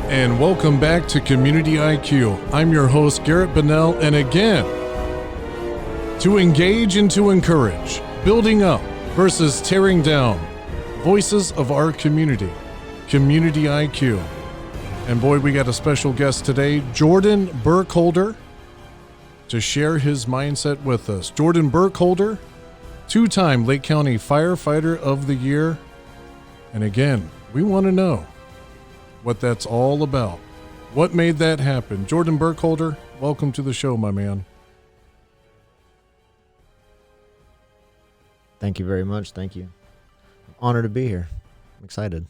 And welcome back to Community IQ. I'm your host, Garrett Bonnell, and again, to engage and to encourage, building up versus tearing down, voices of our community, Community IQ. And boy, we got a special guest today, Jordan Burkholder, to share his mindset with us. Jordan Burkholder, two-time Lake County Firefighter of the Year. And again, we want to know what that's all about. What made that happen? Jordan Burkholder, welcome to the show, my man. Thank you very much. Thank you. I'm honored to be here. I'm excited.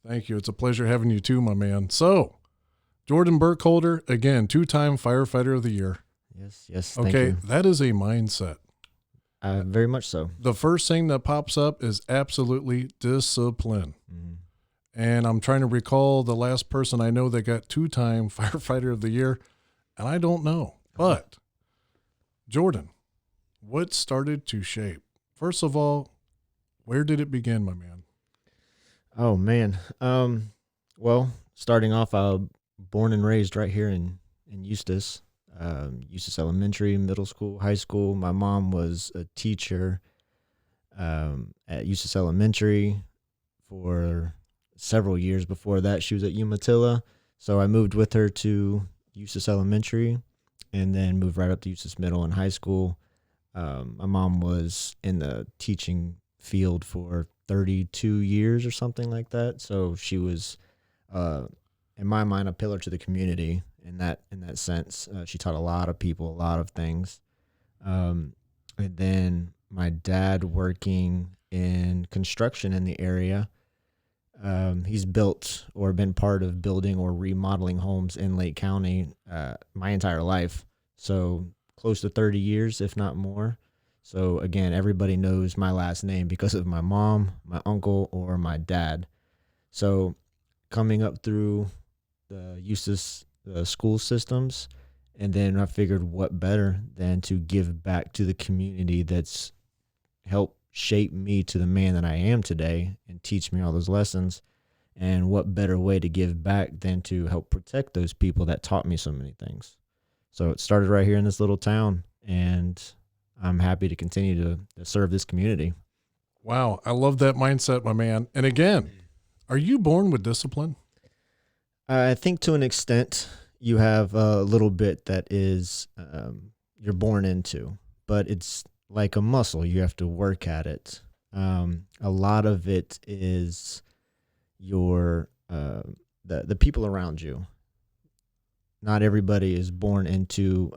Thank you. It's a pleasure having you too, my man. So, Jordan Burkholder, again, two-time Firefighter of the Year. Yes. Thank okay, you. that is a mindset. Very much so. The first thing that pops up is absolutely discipline. Mm-hmm. And I'm trying to recall the last person I know that got two-time Firefighter of the Year, and I don't know. But, Jordan, what started to shape? First of all, where did it begin, my man? Oh, man. Well, starting off, I was born and raised right here in Eustis. Eustis Elementary, middle school, high school. My mom was a teacher at Eustis Elementary for several years. Before that, she was at Umatilla. So I moved with her to Eustis Elementary and then moved right up to Eustis Middle and high school. My mom was in the teaching field for 32 years or something like that. So she was, in my mind, a pillar to the community in that sense. She taught a lot of people a lot of things. And then my dad working in construction in the area. He's built or been part of building or remodeling homes in Lake County my entire life. So close to 30 years, if not more. So again, everybody knows my last name because of my mom, my uncle, or my dad. So coming up through the Eustis school systems, and then I figured what better than to give back to the community that's helped shape me to the man that I am today and teach me all those lessons. And what better way to give back than to help protect those people that taught me so many things. So it started right here in this little town, and I'm happy to continue to serve this community. Wow, I love that mindset, my man. And again, are you born with discipline? I think to an extent you have a little bit that is you're born into, but it's like a muscle. You have to work at it. A lot of it is your the people around you. Not everybody is born into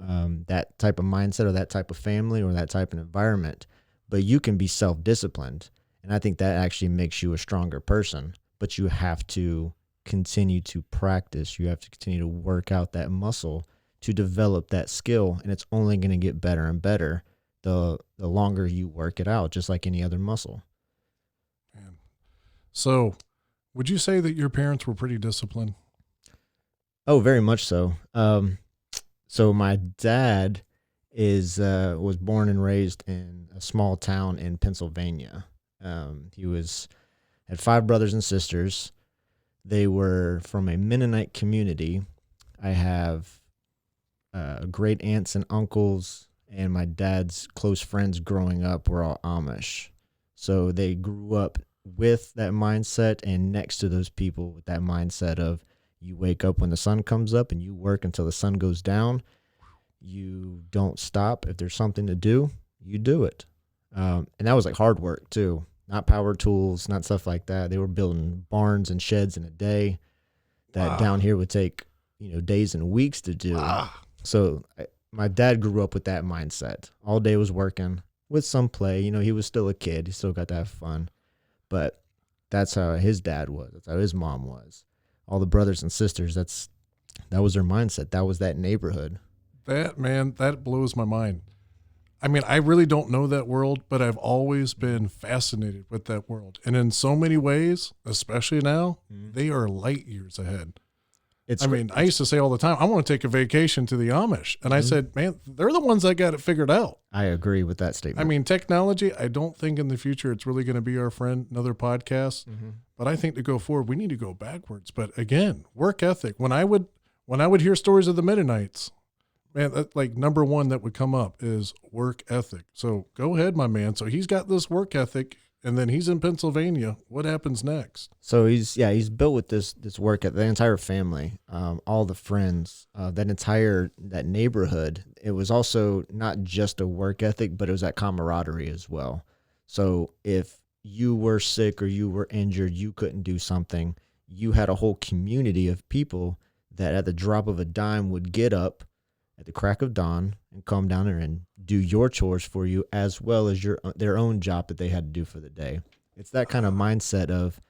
that type of mindset or that type of family or that type of environment, but you can be self-disciplined. And I think that actually makes you a stronger person, but you have to continue to practice. You have to continue to work out that muscle to develop that skill. And it's only going to get better and better the longer you work it out, just like any other muscle. Man. So would you say that your parents were pretty disciplined? Oh, very much so. So my dad was born and raised in a small town in Pennsylvania. He had 5 brothers and sisters. They were from a Mennonite community. I have great aunts and uncles, and my dad's close friends growing up were all Amish. So they grew up with that mindset and next to those people with that mindset of, you wake up when the sun comes up and you work until the sun goes down. You don't stop. If there's something to do, you do it. And that was like hard work too, not power tools, not stuff like that. They were building barns and sheds in a day that down here would take, days and weeks to do. Wow. So my dad grew up with that mindset. All day was working with some play. He was still a kid. He still got to have fun. But that's how his dad was. That's how his mom was. All the brothers and sisters, that was their mindset. That was that neighborhood. That blows my mind. I mean, I really don't know that world, but I've always been fascinated with that world. And in so many ways, especially now, they are light years ahead. It's I mean, I used to say all the time, I want to take a vacation to the Amish. And I said, man, they're the ones that got it figured out. I agree with that statement. I mean, technology, I don't think in the future it's really going to be our friend, another podcast. But I think to go forward, we need to go backwards. But again, work ethic. When I would hear stories of the Mennonites, man, that, like number one that would come up is work ethic. So go ahead, my man. So he's got this work ethic, and then he's in Pennsylvania. What happens next? So he's built with this work ethic. The entire family, all the friends, that neighborhood. It was also not just a work ethic, but it was that camaraderie as well. So if you were sick or you were injured, you couldn't do something, you had a whole community of people that at the drop of a dime would get up at the crack of dawn and come down there and do your chores for you, as well as their own job that they had to do for the day. It's that kind of mindset of,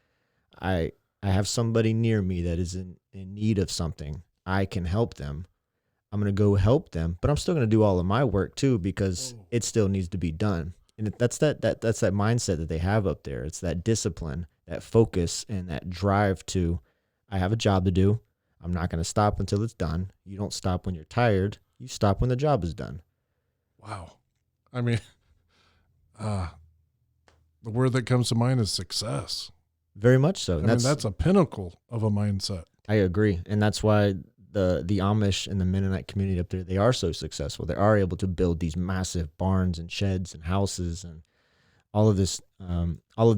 I have somebody near me that is in need of something. I can help them. I'm going to go help them, but I'm still going to do all of my work too, because it still needs to be done. And that's that mindset that they have up there. It's that discipline, that focus, and that drive to, I have a job to do. I'm not going to stop until it's done. You don't stop when you're tired. You stop when the job is done. Wow. I mean, the word that comes to mind is success. Very much so. I mean, that's a pinnacle of a mindset. I agree. And that's why the Amish and the Mennonite community up there, they are so successful. They are able to build these massive barns and sheds and houses and all of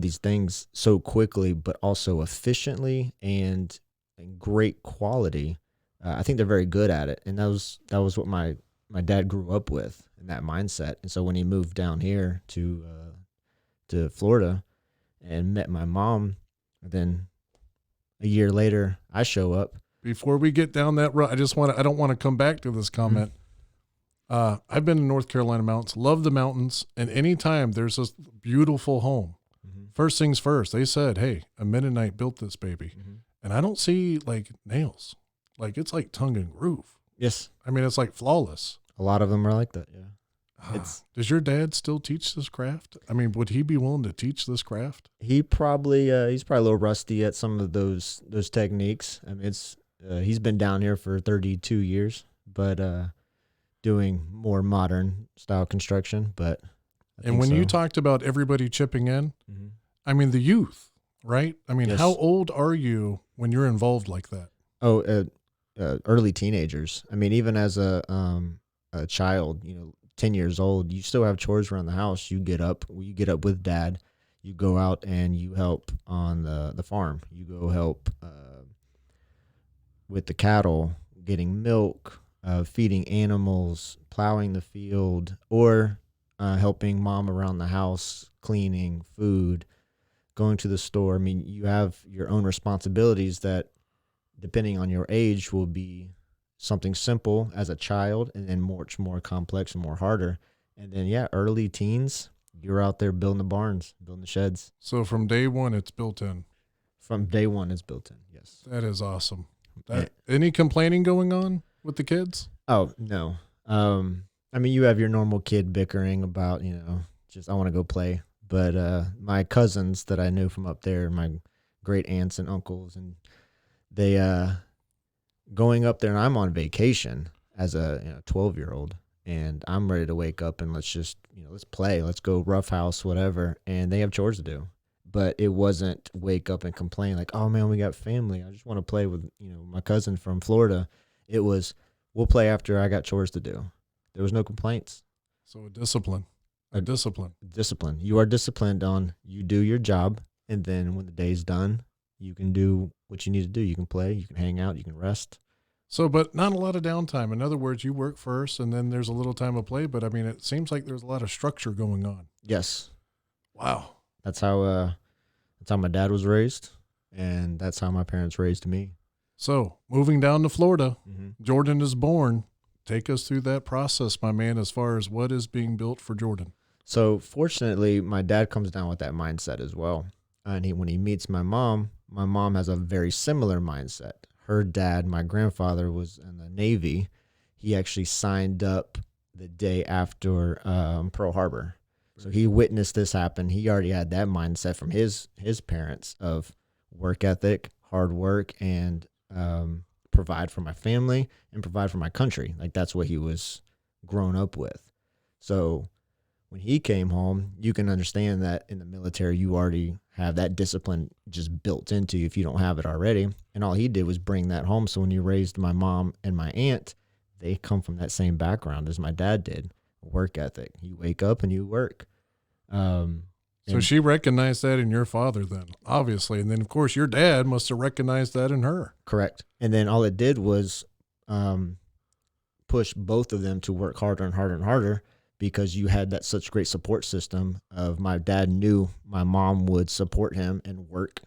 these things so quickly, but also efficiently and great quality. I think they're very good at it. And that was what my dad grew up with, in that mindset. And so when he moved down here to Florida and met my mom, then a year later I show up. Before we get down that road, I don't want to come back to this comment. I've been in North Carolina mountains, love the mountains, and anytime there's this beautiful home, first things first, they said, hey, a Mennonite built this baby. And I don't see like nails. Like it's like tongue and groove. Yes. I mean, it's like flawless. A lot of them are like that. Yeah. Does your dad still teach this craft? I mean, would he be willing to teach this craft? He's probably a little rusty at some of those techniques. I mean, he's been down here for 32 years, but doing more modern style construction. But and when you talked about everybody chipping in, I mean the youth, right? I mean, how old are you when you're involved like that? Oh, early teenagers. I mean, even as a child, 10 years old, you still have chores around the house. You get up with dad, you go out and you help on the farm. You go help with the cattle, getting milk, feeding animals, plowing the field, or helping mom around the house, cleaning, food, going to the store. I mean, you have your own responsibilities that, depending on your age, will be something simple as a child, and then much more complex and more harder. And then, early teens, you're out there building the barns, building the sheds. So from day one, it's built in. From day one, it's built in. Yes. That is awesome. Any complaining going on with the kids? Oh, no. I mean, you have your normal kid bickering about, just I want to go play. But my cousins that I knew from up there, my great aunts and uncles, and they going up there, and I'm on vacation as a 12-year-old, and I'm ready to wake up and let's play, let's go roughhouse, whatever. And they have chores to do. But it wasn't wake up and complain like, oh man, we got family, I just want to play with my cousin from Florida. It was, we'll play after I got chores to do. There was no complaints. So a discipline. Discipline. You are disciplined on, you do your job, and then when the day's done, you can do what you need to do. You can play, you can hang out, you can rest. So, but not a lot of downtime. In other words, you work first and then there's a little time of play, but I mean, it seems like there's a lot of structure going on. Yes. Wow. That's how my dad was raised, and that's how my parents raised me. So moving down to Florida, Jordan is born. Take us through that process, my man, as far as what is being built for Jordan. So fortunately, my dad comes down with that mindset as well. And when he meets my mom has a very similar mindset. Her dad, my grandfather, was in the Navy. He actually signed up the day after Pearl Harbor. So he witnessed this happen. He already had that mindset from his parents of work ethic, hard work, and provide for my family and provide for my country. Like that's what he was grown up with. So when he came home, you can understand that in the military, you already have that discipline just built into you if you don't have it already. And all he did was bring that home. So when he raised my mom and my aunt, they come from that same background as my dad did. Work ethic. You wake up and you work. So she recognized that in your father then, obviously. And then, of course, your dad must have recognized that in her. Correct. And then all it did was push both of them to work harder and harder and harder, because you had that such great support system of my dad knew my mom would support him and work.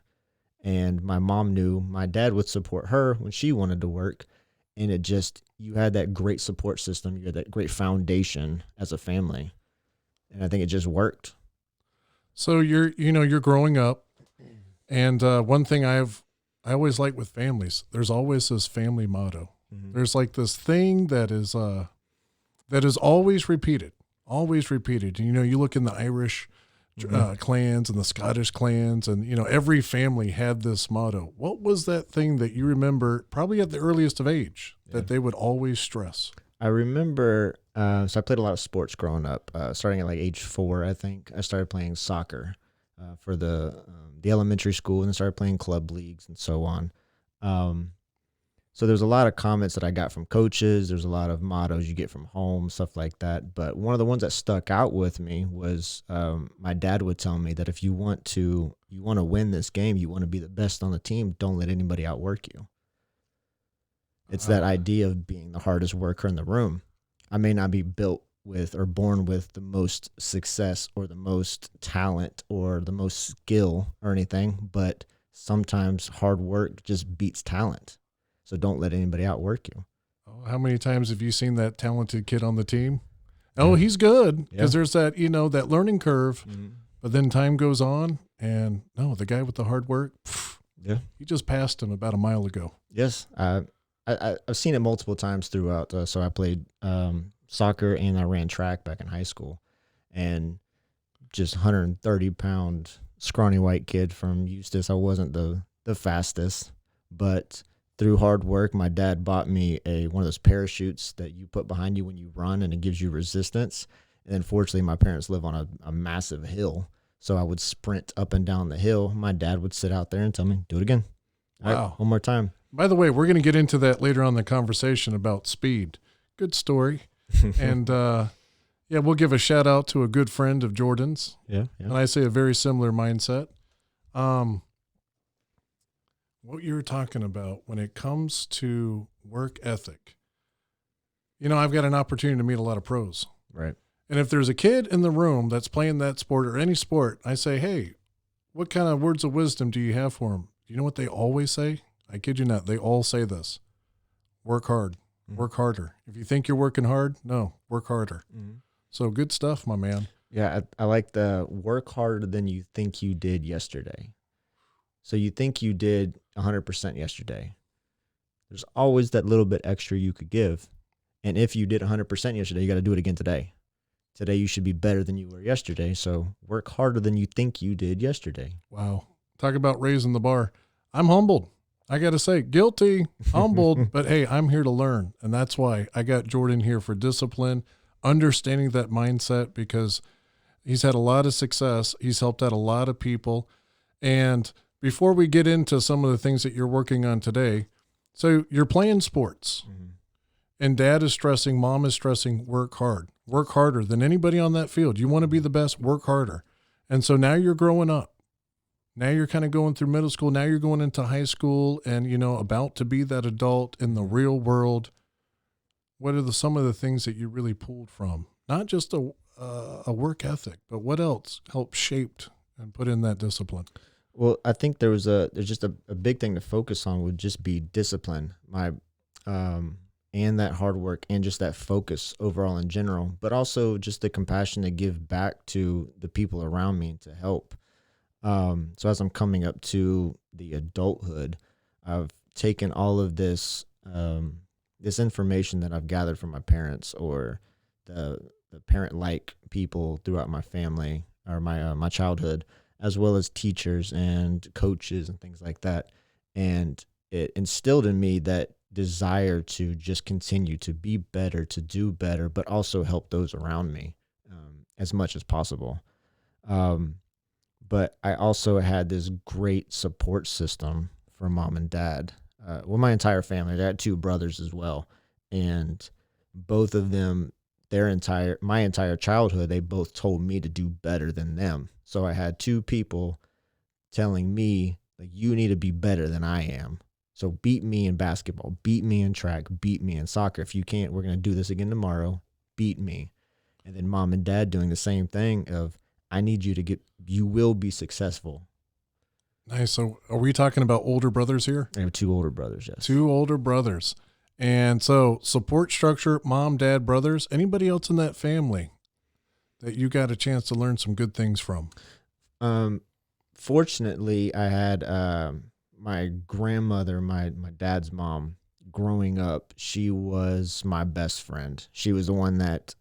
And my mom knew my dad would support her when she wanted to work. And it just, you had that great support system. You had that great foundation as a family. And I think it just worked. So you're growing up, and one thing I always like with families, there's always this family motto. Mm-hmm. There's like this thing that is always repeated. You look in the Irish clans and the Scottish clans, and every family had this motto. What was that thing that you remember, probably at the earliest of age, that they would always stress? I remember, so I played a lot of sports growing up, starting at like age 4, I think. I started playing soccer for the elementary school, and then started playing club leagues and so on. So there's a lot of comments that I got from coaches. There's a lot of mottos you get from home, stuff like that. But one of the ones that stuck out with me was my dad would tell me that if you want to win this game, you want to be the best on the team, don't let anybody outwork you. It's that idea of being the hardest worker in the room. I may not be built with or born with the most success or the most talent or the most skill or anything, but sometimes hard work just beats talent. So don't let anybody outwork you. Oh, how many times have you seen that talented kid on the team? Oh, he's good, because there's that, that learning curve, but then time goes on, and no, the guy with the hard work, he just passed him about a mile ago. Yes, I've seen it multiple times throughout. So I played soccer and I ran track back in high school, and just 130-pound scrawny white kid from Eustis. I wasn't the fastest, but through hard work, my dad bought me one of those parachutes that you put behind you when you run, and it gives you resistance. And then fortunately, my parents live on a massive hill, so I would sprint up and down the hill. My dad would sit out there and tell me, do it again. Wow. All right, one more time. By the way, we're going to get into that later on in the conversation about speed. Good story. And we'll give a shout out to a good friend of Jordan's. Yeah. And I say a very similar mindset. What you're talking about when it comes to work ethic, I've got an opportunity to meet a lot of pros. Right. And if there's a kid in the room that's playing that sport or any sport, I say, hey, what kind of words of wisdom do you have for them? Do you know what they always say? I kid you not. They all say this: work hard, work harder. If you think you're working hard, no, work harder. Mm-hmm. So good stuff, my man. Yeah. I like the work harder than you think you did yesterday. So you think you did 100% yesterday. There's always that little bit extra you could give. And if you did 100% yesterday, you got to do it again today. Today you should be better than you were yesterday. So work harder than you think you did yesterday. Wow. Talk about raising the bar. I'm humbled. I got to say, guilty, humbled, but hey, I'm here to learn. And that's why I got Jordan here, for discipline, understanding that mindset, because he's had a lot of success. He's helped out a lot of people. And before we get into some of the things that you're working on today, so you're playing sports, and dad is stressing, mom is stressing, work hard, work harder than anybody on that field. You want to be the best, work harder. And so now you're growing up. Now you're kind of going through middle school. Now you're going into high school and, about to be that adult in the real world. What are some of the things that you really pulled from? Not just a work ethic, but what else helped shaped and put in that discipline? Well, I think there's just a big thing to focus on would just be discipline, and that hard work and just that focus overall in general, but also just the compassion to give back to the people around me to help. So as I'm coming up to the adulthood, I've taken all of this information that I've gathered from my parents or the parent-like people throughout my family or my childhood, as well as teachers and coaches and things like that. And it instilled in me that desire to just continue to be better, to do better, but also help those around me as much as possible. But I also had this great support system from mom and dad. Well, my entire family. I had two brothers as well, and both of them, my entire childhood, they both told me to do better than them. So I had two people telling me, like, you need to be better than I am. So beat me in basketball, beat me in track, beat me in soccer. If you can't, we're going to do this again tomorrow. Beat me. And then mom and dad doing the same thing of, I need you will be successful. Nice. So are we talking about older brothers here? I have two older brothers, yes. Two older brothers. And so support structure, mom, dad, brothers, anybody else in that family that you got a chance to learn some good things from? Fortunately, I had my grandmother, my dad's mom, growing up. She was my best friend. She was the one that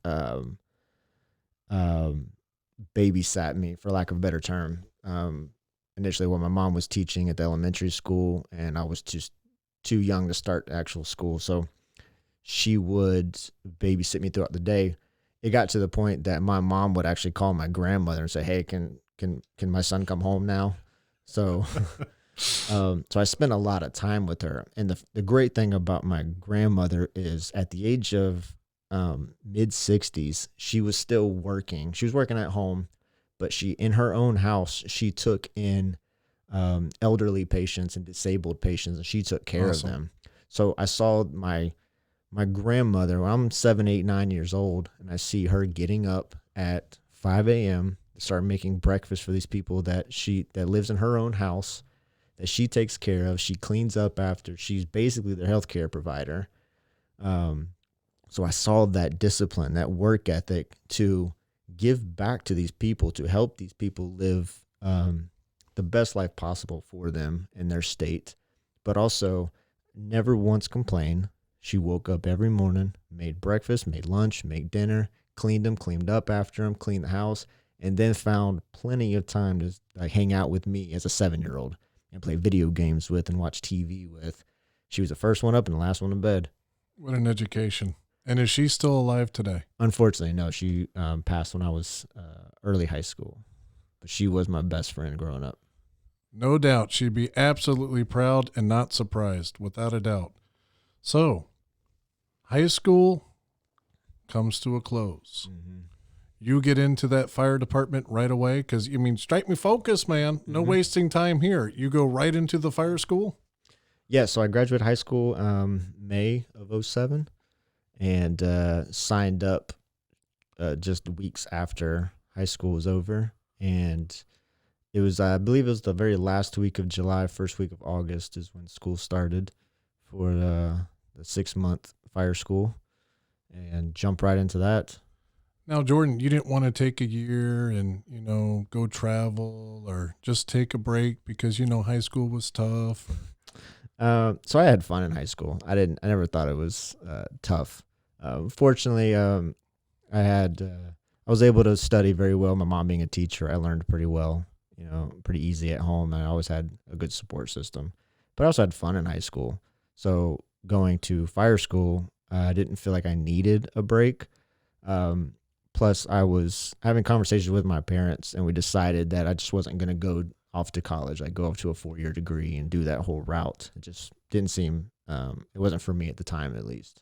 babysat me, for lack of a better term. Initially, when my mom was teaching at the elementary school, and I was just too young to start actual school, so she would babysit me throughout the day. It got to the point that my mom would actually call my grandmother and say, "Hey, can my son come home now?" So, so I spent a lot of time with her. And the great thing about my grandmother is, at the age of mid-60s, she was still working. She was working at home, but in her own house, she took in elderly patients and disabled patients, and she took care of them. So I saw my grandmother when I'm 7, 8, 9 years old, and I see her getting up at 5 a.m. to start making breakfast for these people that lives in her own house, that she takes care of. She cleans up after. She's basically their healthcare provider. So I saw that discipline, that work ethic to give back to these people, to help these people live the best life possible for them in their state, but also never once complained. She woke up every morning, made breakfast, made lunch, made dinner, cleaned up after them, cleaned the house, and then found plenty of time to like hang out with me as a 7-year-old and play video games with and watch TV with. She was the first one up and the last one in bed. What an education. And is she still alive today? Unfortunately, no. She passed when I was early high school, but she was my best friend growing up. No doubt. She'd be absolutely proud and not surprised, without a doubt. So, high school comes to a close. Mm-hmm. You get into that fire department right away? Because, strike me focus, man. No wasting time here. You go right into the fire school? Yeah, so I graduated high school May of 2007 and signed up just weeks after high school was over. And it was, I believe it was the very last week of July, first week of August is when school started for the 6-month fire school, and jump right into that. Now, Jordan, you didn't want to take a year and, go travel or just take a break because, high school was tough? So I had fun in high school. I never thought it was tough. Fortunately, I was able to study very well. My mom being a teacher, I learned pretty well, pretty easy at home. I always had a good support system, but I also had fun in high school. So going to fire school, I didn't feel like I needed a break. Plus, I was having conversations with my parents, and we decided that I just wasn't going to go off to college. I'd go off to a 4-year degree and do that whole route. It just didn't seem, it wasn't for me at the time, at least.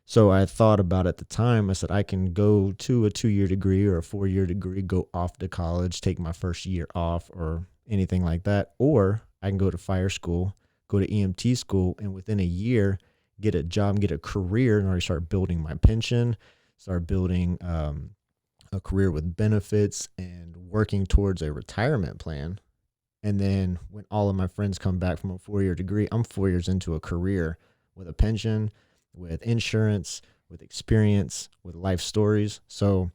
So I thought about at the time, I said, I can go to a 2-year degree or a 4-year degree, go off to college, take my first year off or anything like that. Or I can go to fire school, go to EMT school, and within a year, get a job, get a career, and already start building my pension, start building a career with benefits and working towards a retirement plan. And then when all of my friends come back from a 4-year degree, I'm 4 years into a career with a pension, with insurance, with experience, with life stories. So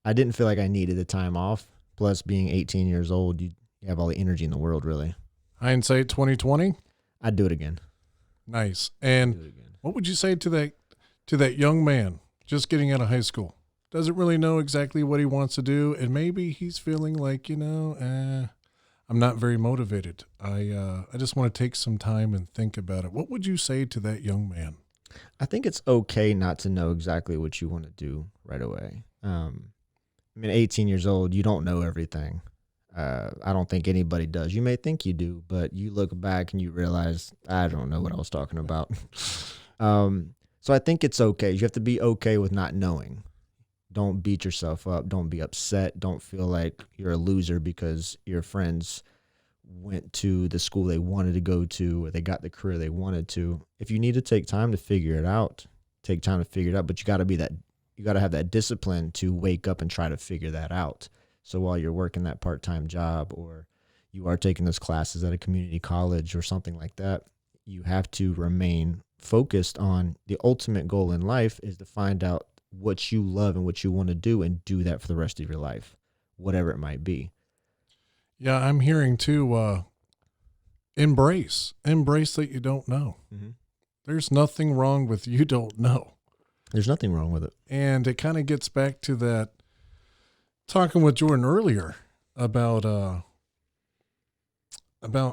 I didn't feel like I needed the time off. Plus, being 18 years old, you have all the energy in the world, really. Hindsight 2020? I'd do it again. Nice. And what would you say to that young man just getting out of high school? Doesn't really know exactly what he wants to do, and maybe he's feeling like, I'm I'm not very motivated. I just want to take some time and think about it. What would you say to that young man? I think it's okay not to know exactly what you want to do right away. I mean, 18 years old, you don't know everything. I don't think anybody does. You may think you do, but you look back and you realize, I don't know what I was talking about. So I think it's okay. You have to be okay with not knowing. Don't beat yourself up. Don't be upset. Don't feel like you're a loser because your friends went to the school they wanted to go to, or they got the career they wanted to. If you need to take time to figure it out, take time to figure it out, but you got to have that discipline to wake up and try to figure that out. So while you're working that part-time job, or you are taking those classes at a community college or something like that, you have to remain focused on the ultimate goal in life is to find out what you love and what you want to do and do that for the rest of your life, whatever it might be. Yeah, I'm hearing too, embrace that you don't know. Mm-hmm. There's nothing wrong with you don't know. There's nothing wrong with it. And it kind of gets back to that, talking with Jordan earlier about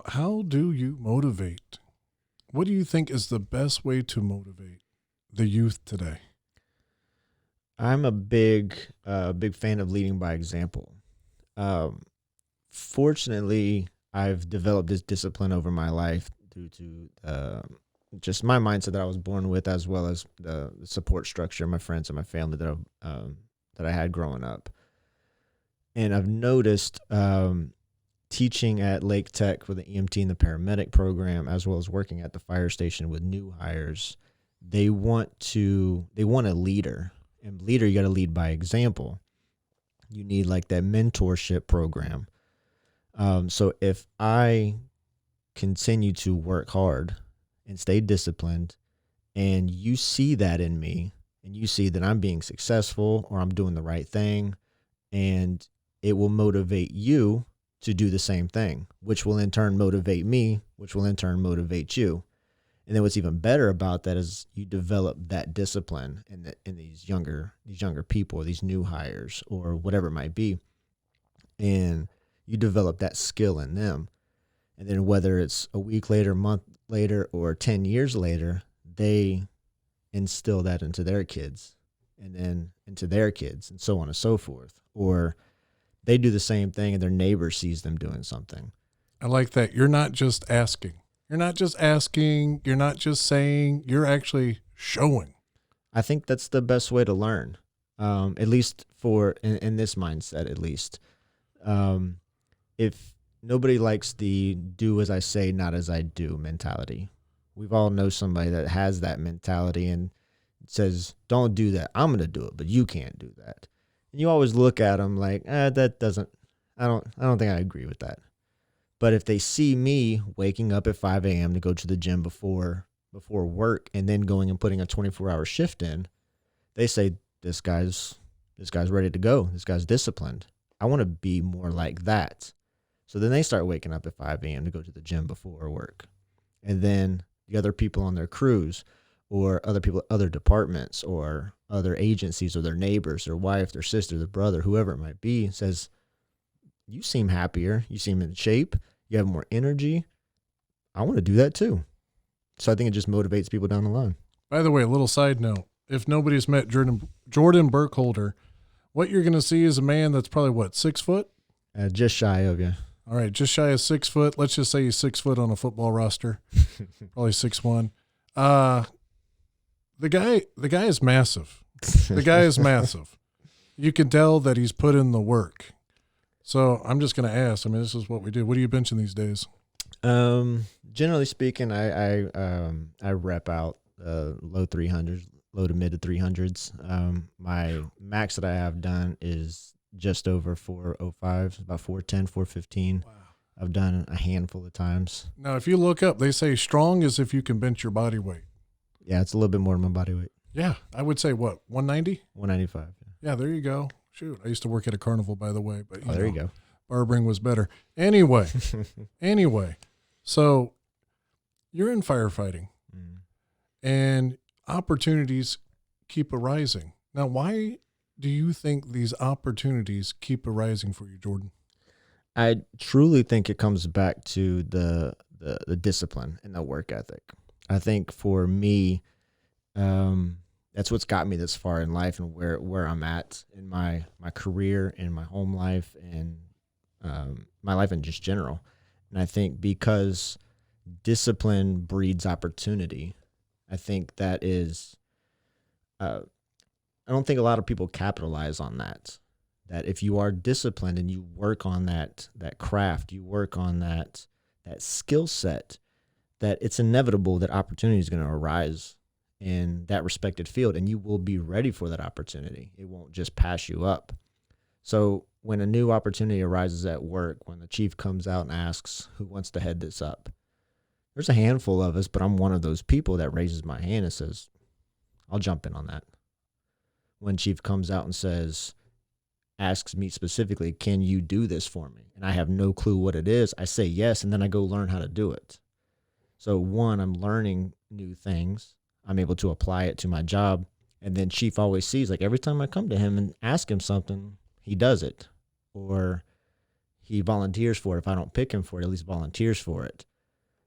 how do you motivate? What do you think is the best way to motivate the youth today? I'm a big fan of leading by example. Fortunately, I've developed this discipline over my life due to just my mindset that I was born with, as well as the support structure, my friends and my family that I had growing up. And I've noticed teaching at Lake Tech with the EMT and the paramedic program, as well as working at the fire station with new hires, they want a leader. And leader, you got to lead by example. You need like that mentorship program. So if I continue to work hard and stay disciplined, and you see that in me, and you see that I'm being successful or I'm doing the right thing, and it will motivate you to do the same thing, which will in turn motivate me, which will in turn motivate you. And then what's even better about that is you develop that discipline in these younger people, these new hires, or whatever it might be, and you develop that skill in them. And then whether it's a week later, a month later, or 10 years later, they instill that into their kids, and then into their kids, and so on and so forth. Or they do the same thing and their neighbor sees them doing something. I like that. You're not just asking. You're not just asking. You're not just saying. You're actually showing. I think that's the best way to learn, at least in this mindset, at least. If nobody likes the do as I say, not as I do mentality. We've all know somebody that has that mentality and says, don't do that. I'm going to do it, but you can't do that. And you always look at them like, I don't think I agree with that. But if they see me waking up at 5 a.m. to go to the gym before work, and then going and putting a 24-hour shift in, they say, this guy's ready to go. This guy's disciplined. I want to be more like that. So then they start waking up at 5 a.m. to go to the gym before work. And then the other people on their crews, or other people, other departments, or other agencies, or their neighbors, their wife, their sister, their brother, whoever it might be, says, you seem happier. You seem in shape. You have more energy. I want to do that too. So I think it just motivates people down the line. By the way, a little side note. If nobody's met Jordan Burkholder, what you're going to see is a man that's probably, 6 foot? Just shy of you. All right, just shy of 6 foot. Let's just say he's 6 foot on a football roster. Probably 6'1". The guy is massive. The guy is massive. You can tell that he's put in the work. So I'm just going to ask. I mean, this is what we do. What are you benching these days? Generally speaking, I rep out low 300s, low to mid to 300s. My max that I have done is just over 405, about 410, 415. Wow. I've done a handful of times. Now, if you look up, they say strong is if you can bench your body weight. Yeah, it's a little bit more than my body weight. Yeah, I would say what, 190? 195. Yeah, there you go. Shoot, I used to work at a carnival, by the way. But there you go. Barbering was better. Anyway, so you're in firefighting, and opportunities keep arising. Now, why do you think these opportunities keep arising for you, Jordan? I truly think it comes back to the discipline and the work ethic. I think for me, that's what's got me this far in life and where I'm at in my career, in my home life, and my life in just general. And I think because discipline breeds opportunity, I think that is. I don't think a lot of people capitalize on that. That if you are disciplined and you work on that craft, you work on that skill set, that it's inevitable that opportunity is going to arise in that respected field, and you will be ready for that opportunity. It won't just pass you up. So when a new opportunity arises at work, when the chief comes out and asks who wants to head this up, there's a handful of us, but I'm one of those people that raises my hand and says, I'll jump in on that. When chief comes out and asks me specifically, can you do this for me? And I have no clue what it is. I say yes, and then I go learn how to do it. So one, I'm learning new things. I'm able to apply it to my job. And then chief always sees, like every time I come to him and ask him something, he does it. Or he volunteers for it. If I don't pick him for it, at least volunteers for it.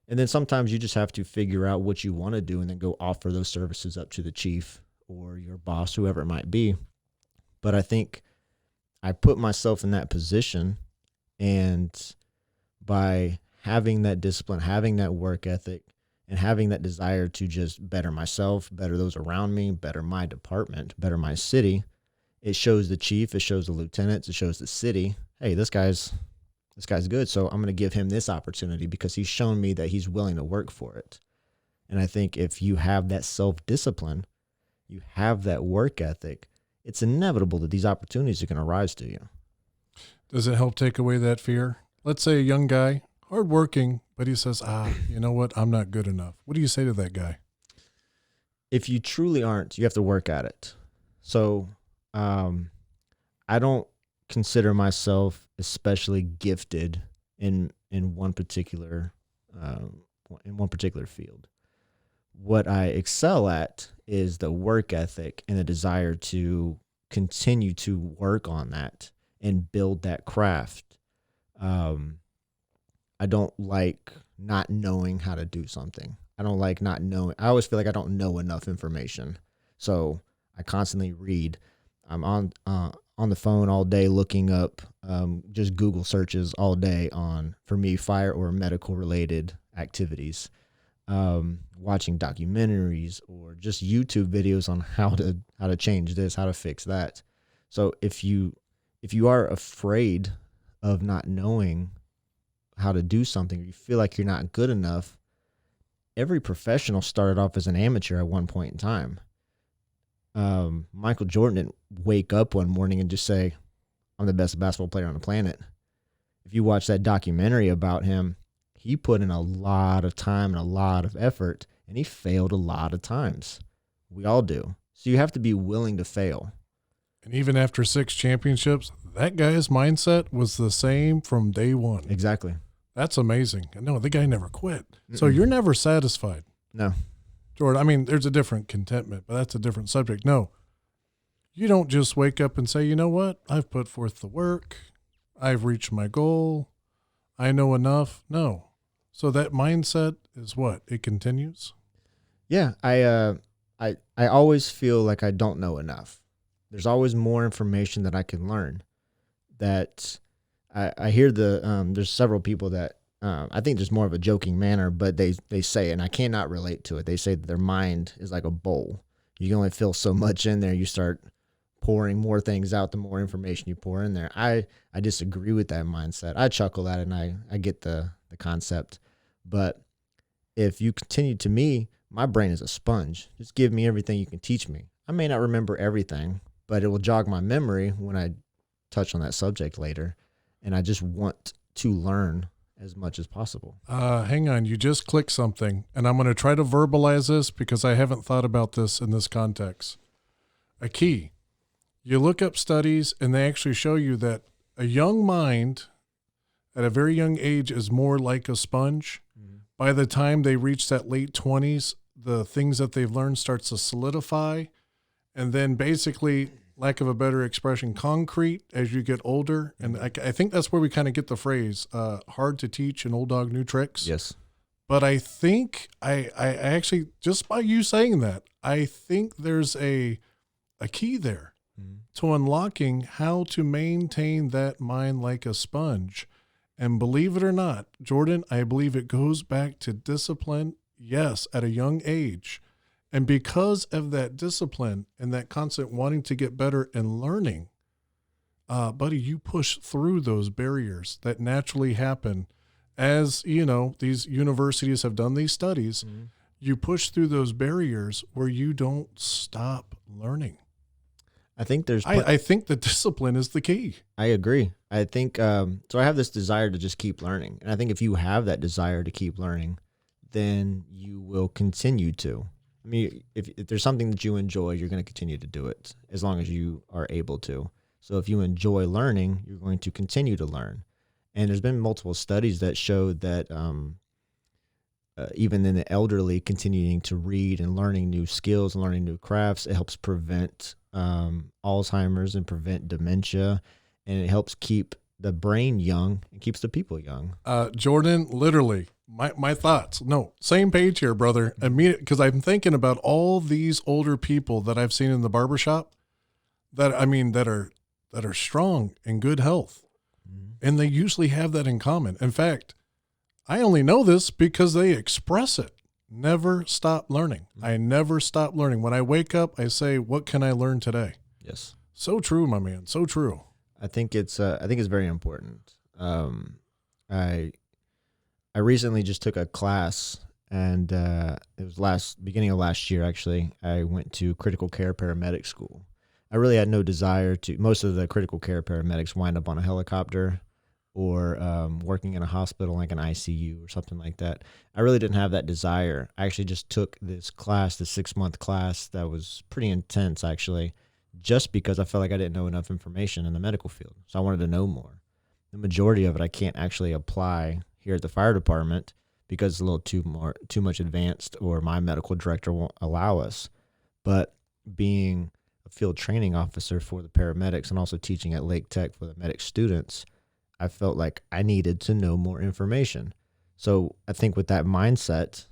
And then sometimes you just have to figure out what you want to do and then go offer those services up to the chief or your boss, whoever it might be. But I think I put myself in that position, and by having that discipline, having that work ethic, and having that desire to just better myself, better those around me, better my department, better my city, it shows the chief, it shows the lieutenants, it shows the city, hey, this guy's good, so I'm going to give him this opportunity because he's shown me that he's willing to work for it. And I think if you have that self-discipline, you have that work ethic, it's inevitable that these opportunities are going to rise to you. Does it help take away that fear? Let's say a young guy, hardworking, but he says, you know what? I'm not good enough. What do you say to that guy? If you truly aren't, you have to work at it. So I don't consider myself especially gifted in one particular field. What I excel at is the work ethic and the desire to continue to work on that and build that craft. I don't like not knowing how to do something. I don't like not knowing. I always feel like I don't know enough information. So I constantly read. I'm on the phone all day looking up just Google searches all day on, for me, fire or medical related activities. Watching documentaries or just YouTube videos on how to change this, how to fix that. So if you are afraid of not knowing how to do something, or you feel like you're not good enough, every professional started off as an amateur at one point in time. Michael Jordan didn't wake up one morning and just say, I'm the best basketball player on the planet. If you watch that documentary about him, he put in a lot of time and a lot of effort, and he failed a lot of times. We all do. So you have to be willing to fail. And even after 6 championships, that guy's mindset was the same from day one. Exactly. That's amazing. No, the guy never quit. So you're never satisfied. No. Jordan, I mean, there's a different contentment, but that's a different subject. No, you don't just wake up and say, you know what? I've put forth the work. I've reached my goal. I know enough. No. So that mindset is what? It continues? Yeah. I always feel like I don't know enough. There's always more information that I can learn. That I hear there's several people that I think there's more of a joking manner, but they say, and I cannot relate to it. They say that their mind is like a bowl. You can only fill so much in there. You start pouring more things out, the more information you pour in there. I disagree with that mindset. I chuckle at it, and I get the concept. But if you continue, to me, my brain is a sponge. Just give me everything you can teach me. I may not remember everything, but it will jog my memory when I touch on that subject later. And I just want to learn as much as possible. Hang on. You just clicked something, and I'm going to try to verbalize this because I haven't thought about this in this context. A key. You look up studies, and they actually show you that a young mind at a very young age is more like a sponge. Mm-hmm. By the time they reach that late 20s, the things that they've learned starts to solidify. And then basically, lack of a better expression, concrete as you get older. And I think that's where we kind of get the phrase, hard to teach an old dog new tricks. Yes. But I think I actually, just by you saying that, I think there's a key there to unlocking how to maintain that mind like a sponge. And believe it or not, Jordan, I believe it goes back to discipline, yes, at a young age. And because of that discipline and that constant wanting to get better and learning, buddy, you push through those barriers that naturally happen. As you know, these universities have done these studies, you push through those barriers where you don't stop learning. I think I think the discipline is the key. I agree. I think, so I have this desire to just keep learning. And I think if you have that desire to keep learning, then you will continue to. I mean, if there's something that you enjoy, you're going to continue to do it as long as you are able to. So if you enjoy learning, you're going to continue to learn. And there's been multiple studies that show that even in the elderly, continuing to read and learning new skills and learning new crafts, it helps prevent Alzheimer's and prevent dementia, and it helps keep the brain young and keeps the people young. Jordan, literally, my thoughts. No, same page here, brother. Immediate, because I'm thinking about all these older people that I've seen in the barbershop that are strong and good health. And they usually have that in common. In fact, I only know this because they express it. Never stop learning. I never stop learning. When I wake up, I say, what can I learn today? Yes. So true, my man. So true. I think it's very important. I recently just took a class, and it was beginning of last year, actually. I went to critical care paramedic school. I really had no desire to. Most of the critical care paramedics wind up on a helicopter or working in a hospital like an ICU or something like that. I really didn't have that desire. I actually just took this class, the 6-month class that was pretty intense, actually, just because I felt like I didn't know enough information in the medical field. So I wanted to know more. The majority of it I can't actually apply here at the fire department because it's a little too much advanced, or my medical director won't allow us. But being a field training officer for the paramedics and also teaching at Lake Tech for the medic students, I felt like I needed to know more information. So I think with that mindset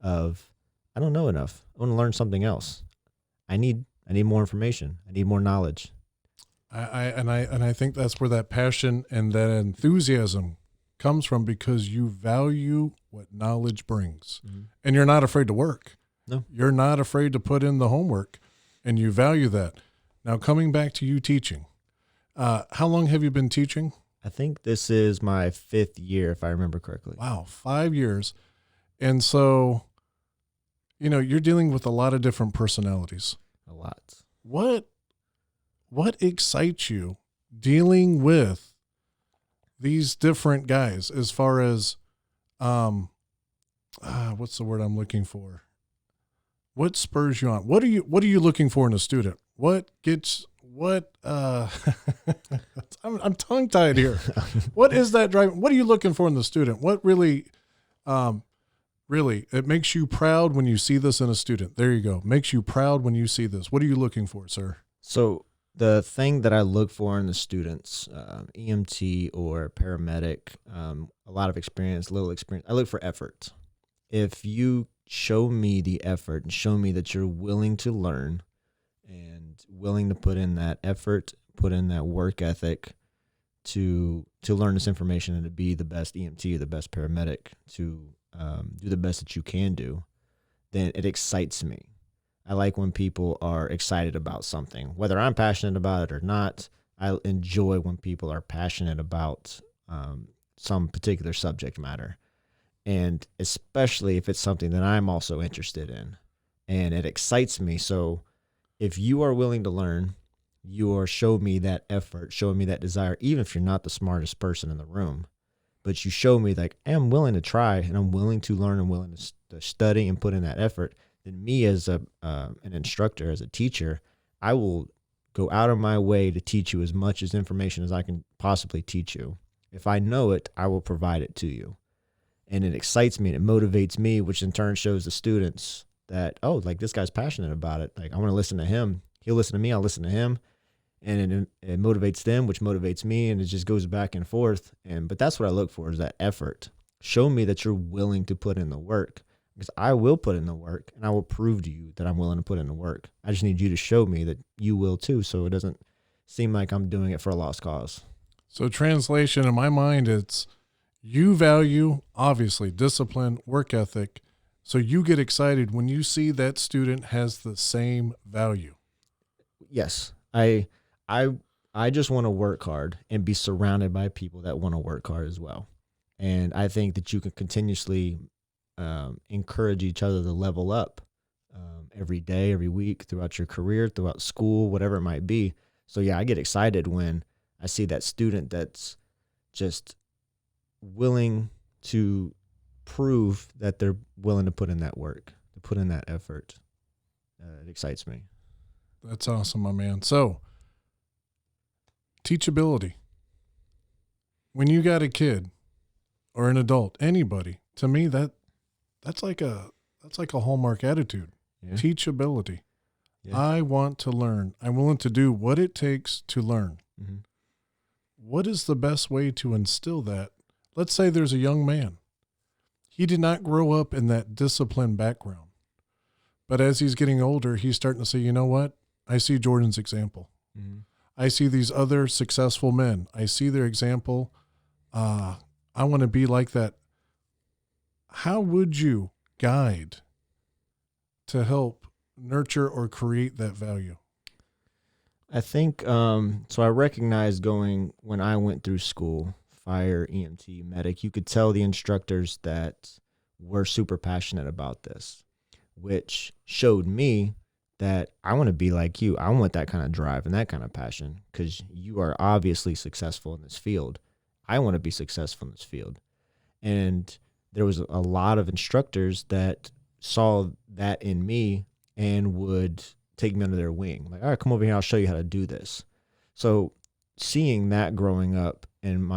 of, I don't know enough, I want to learn something else. I need more information. I need more knowledge. I think that's where that passion and that enthusiasm comes from, because you value what knowledge brings. And you're not afraid to work. No. You're not afraid to put in the homework, and you value that. Now, coming back to you teaching, how long have you been teaching? I think this is my 5th year, if I remember correctly. Wow, 5 years. And so, you're dealing with a lot of different personalities. A lot. What excites you dealing with these different guys as far as, what's the word I'm looking for? What spurs you on? What are you looking for in a student? I'm tongue tied here. What is that driving? What are you looking for in the student? What really, it makes you proud when you see this in a student? There you go. Makes you proud when you see this. What are you looking for, sir? So the thing that I look for in the students, EMT or paramedic, a lot of experience, little experience, I look for effort. If you show me the effort and show me that you're willing to learn and willing to put in that effort, put in that work ethic to learn this information and to be the best EMT or the best paramedic, to do the best that you can do, then it excites me. I like when people are excited about something, whether I'm passionate about it or not. I enjoy when people are passionate about some particular subject matter, and especially if it's something that I'm also interested in, and it excites me. So if you are willing to learn, you are show me that effort, show me that desire, even if you're not the smartest person in the room, but you show me like, I'm willing to try and I'm willing to learn and willing to study and put in that effort, then me as an instructor, as a teacher, I will go out of my way to teach you as much as information as I can possibly teach you. If I know it, I will provide it to you. And it excites me and it motivates me, which in turn shows the students that, oh, like this guy's passionate about it. Like I want to listen to him. He'll listen to me. I'll listen to him. and it motivates them, which motivates me, and it just goes back and forth. But that's what I look for, is that effort. Show me that you're willing to put in the work, because I will put in the work, and I will prove to you that I'm willing to put in the work. I just need you to show me that you will too, so it doesn't seem like I'm doing it for a lost cause. So translation in my mind, it's you value, obviously, discipline, work ethic. So you get excited when you see that student has the same value. Yes. I just want to work hard and be surrounded by people that want to work hard as well. And I think that you can continuously encourage each other to level up every day, every week, throughout your career, throughout school, whatever it might be. So yeah, I get excited when I see that student that's just willing to prove that they're willing to put in that work, to put in that effort. It excites me. That's awesome, my man. So, teachability. When you got a kid or an adult, anybody, to me that's like a hallmark attitude. Yeah. Teachability. Yeah. I want to learn. I'm willing to do what it takes to learn. Mm-hmm. What is the best way to instill that? Let's say there's a young man. He did not grow up in that disciplined background. But as he's getting older, he's starting to say, you know what? I see Jordan's example. Mm-hmm. I see these other successful men. I see their example. I want to be like that. How would you guide to help nurture or create that value? I think, so I recognized when I went through school, fire, EMT, medic, you could tell the instructors that were super passionate about this, which showed me that I want to be like you. I want that kind of drive and that kind of passion, because you are obviously successful in this field. I want to be successful in this field. And there was a lot of instructors that saw that in me and would take me under their wing. Like, all right, come over here, I'll show you how to do this. So seeing that growing up and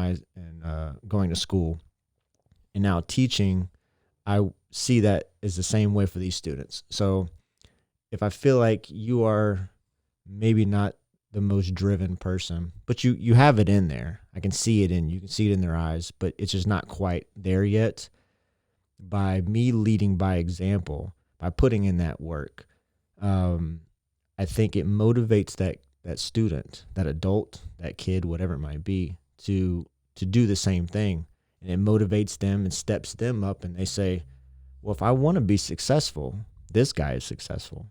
going to school and now teaching, I see that is the same way for these students. So if I feel like you are maybe not the most driven person, but you have it in there, I can see it you can see it in their eyes, but it's just not quite there yet. By me leading by example, by putting in that work, I think it motivates that student, that adult, that kid, whatever it might be, to do the same thing. And it motivates them and steps them up, and they say, well, if I want to be successful, this guy is successful.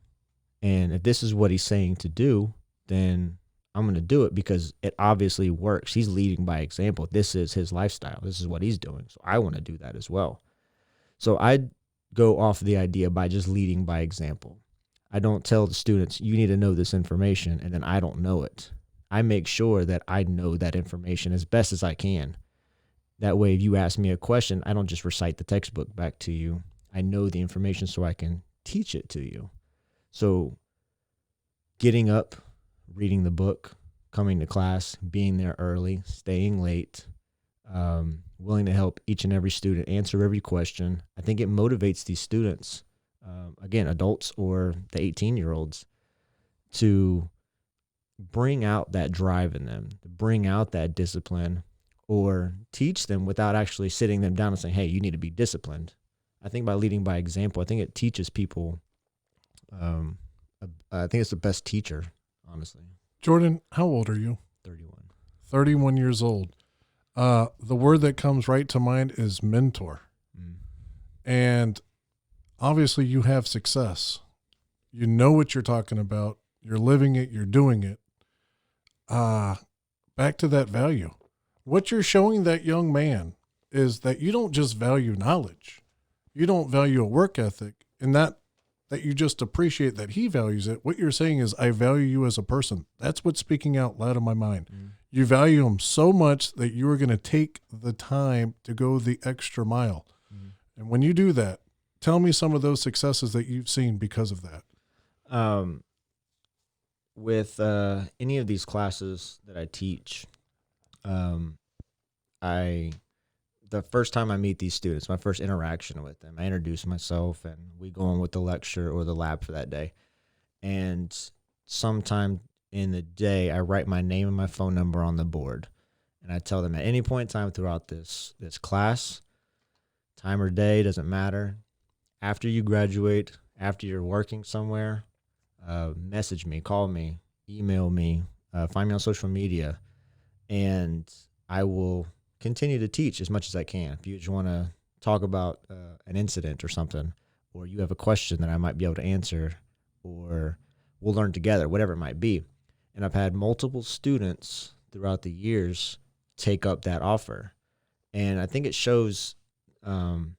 And if this is what he's saying to do, then I'm going to do it, because it obviously works. He's leading by example. This is his lifestyle. This is what he's doing. So I want to do that as well. So I go off the idea by just leading by example. I don't tell the students, you need to know this information, and then I don't know it. I make sure that I know that information as best as I can. That way, if you ask me a question, I don't just recite the textbook back to you. I know the information so I can teach it to you. So getting up, reading the book, coming to class, being there early, staying late, willing to help each and every student answer every question. I think it motivates these students, again, adults or the 18-year-olds, to bring out that drive in them, to bring out that discipline, or teach them without actually sitting them down and saying, hey, you need to be disciplined. I think by leading by example, I think it teaches people. I think it's the best teacher, honestly. Jordan, how old are you? 31. 31 years old. The word that comes right to mind is mentor. Mm. And obviously you have success. You know what you're talking about. You're living it. You're doing it. Back to that value. What you're showing that young man is that you don't just value knowledge. You don't value a work ethic, and that you just appreciate that he values it. What you're saying is, I value you as a person. That's what's speaking out loud in my mind. Mm. You value him so much that you are going to take the time to go the extra mile. Mm. And when you do that, tell me some of those successes that you've seen because of that. With any of these classes that I teach, the first time I meet these students, my first interaction with them, I introduce myself and we go on with the lecture or the lab for that day. And sometime in the day, I write my name and my phone number on the board. And I tell them at any point in time throughout this class, time or day, doesn't matter. After you graduate, after you're working somewhere, message me, call me, email me, find me on social media, and I will continue to teach as much as I can. If you just want to talk about an incident or something, or you have a question that I might be able to answer, or we'll learn together, whatever it might be. And I've had multiple students throughout the years take up that offer. And I think it shows them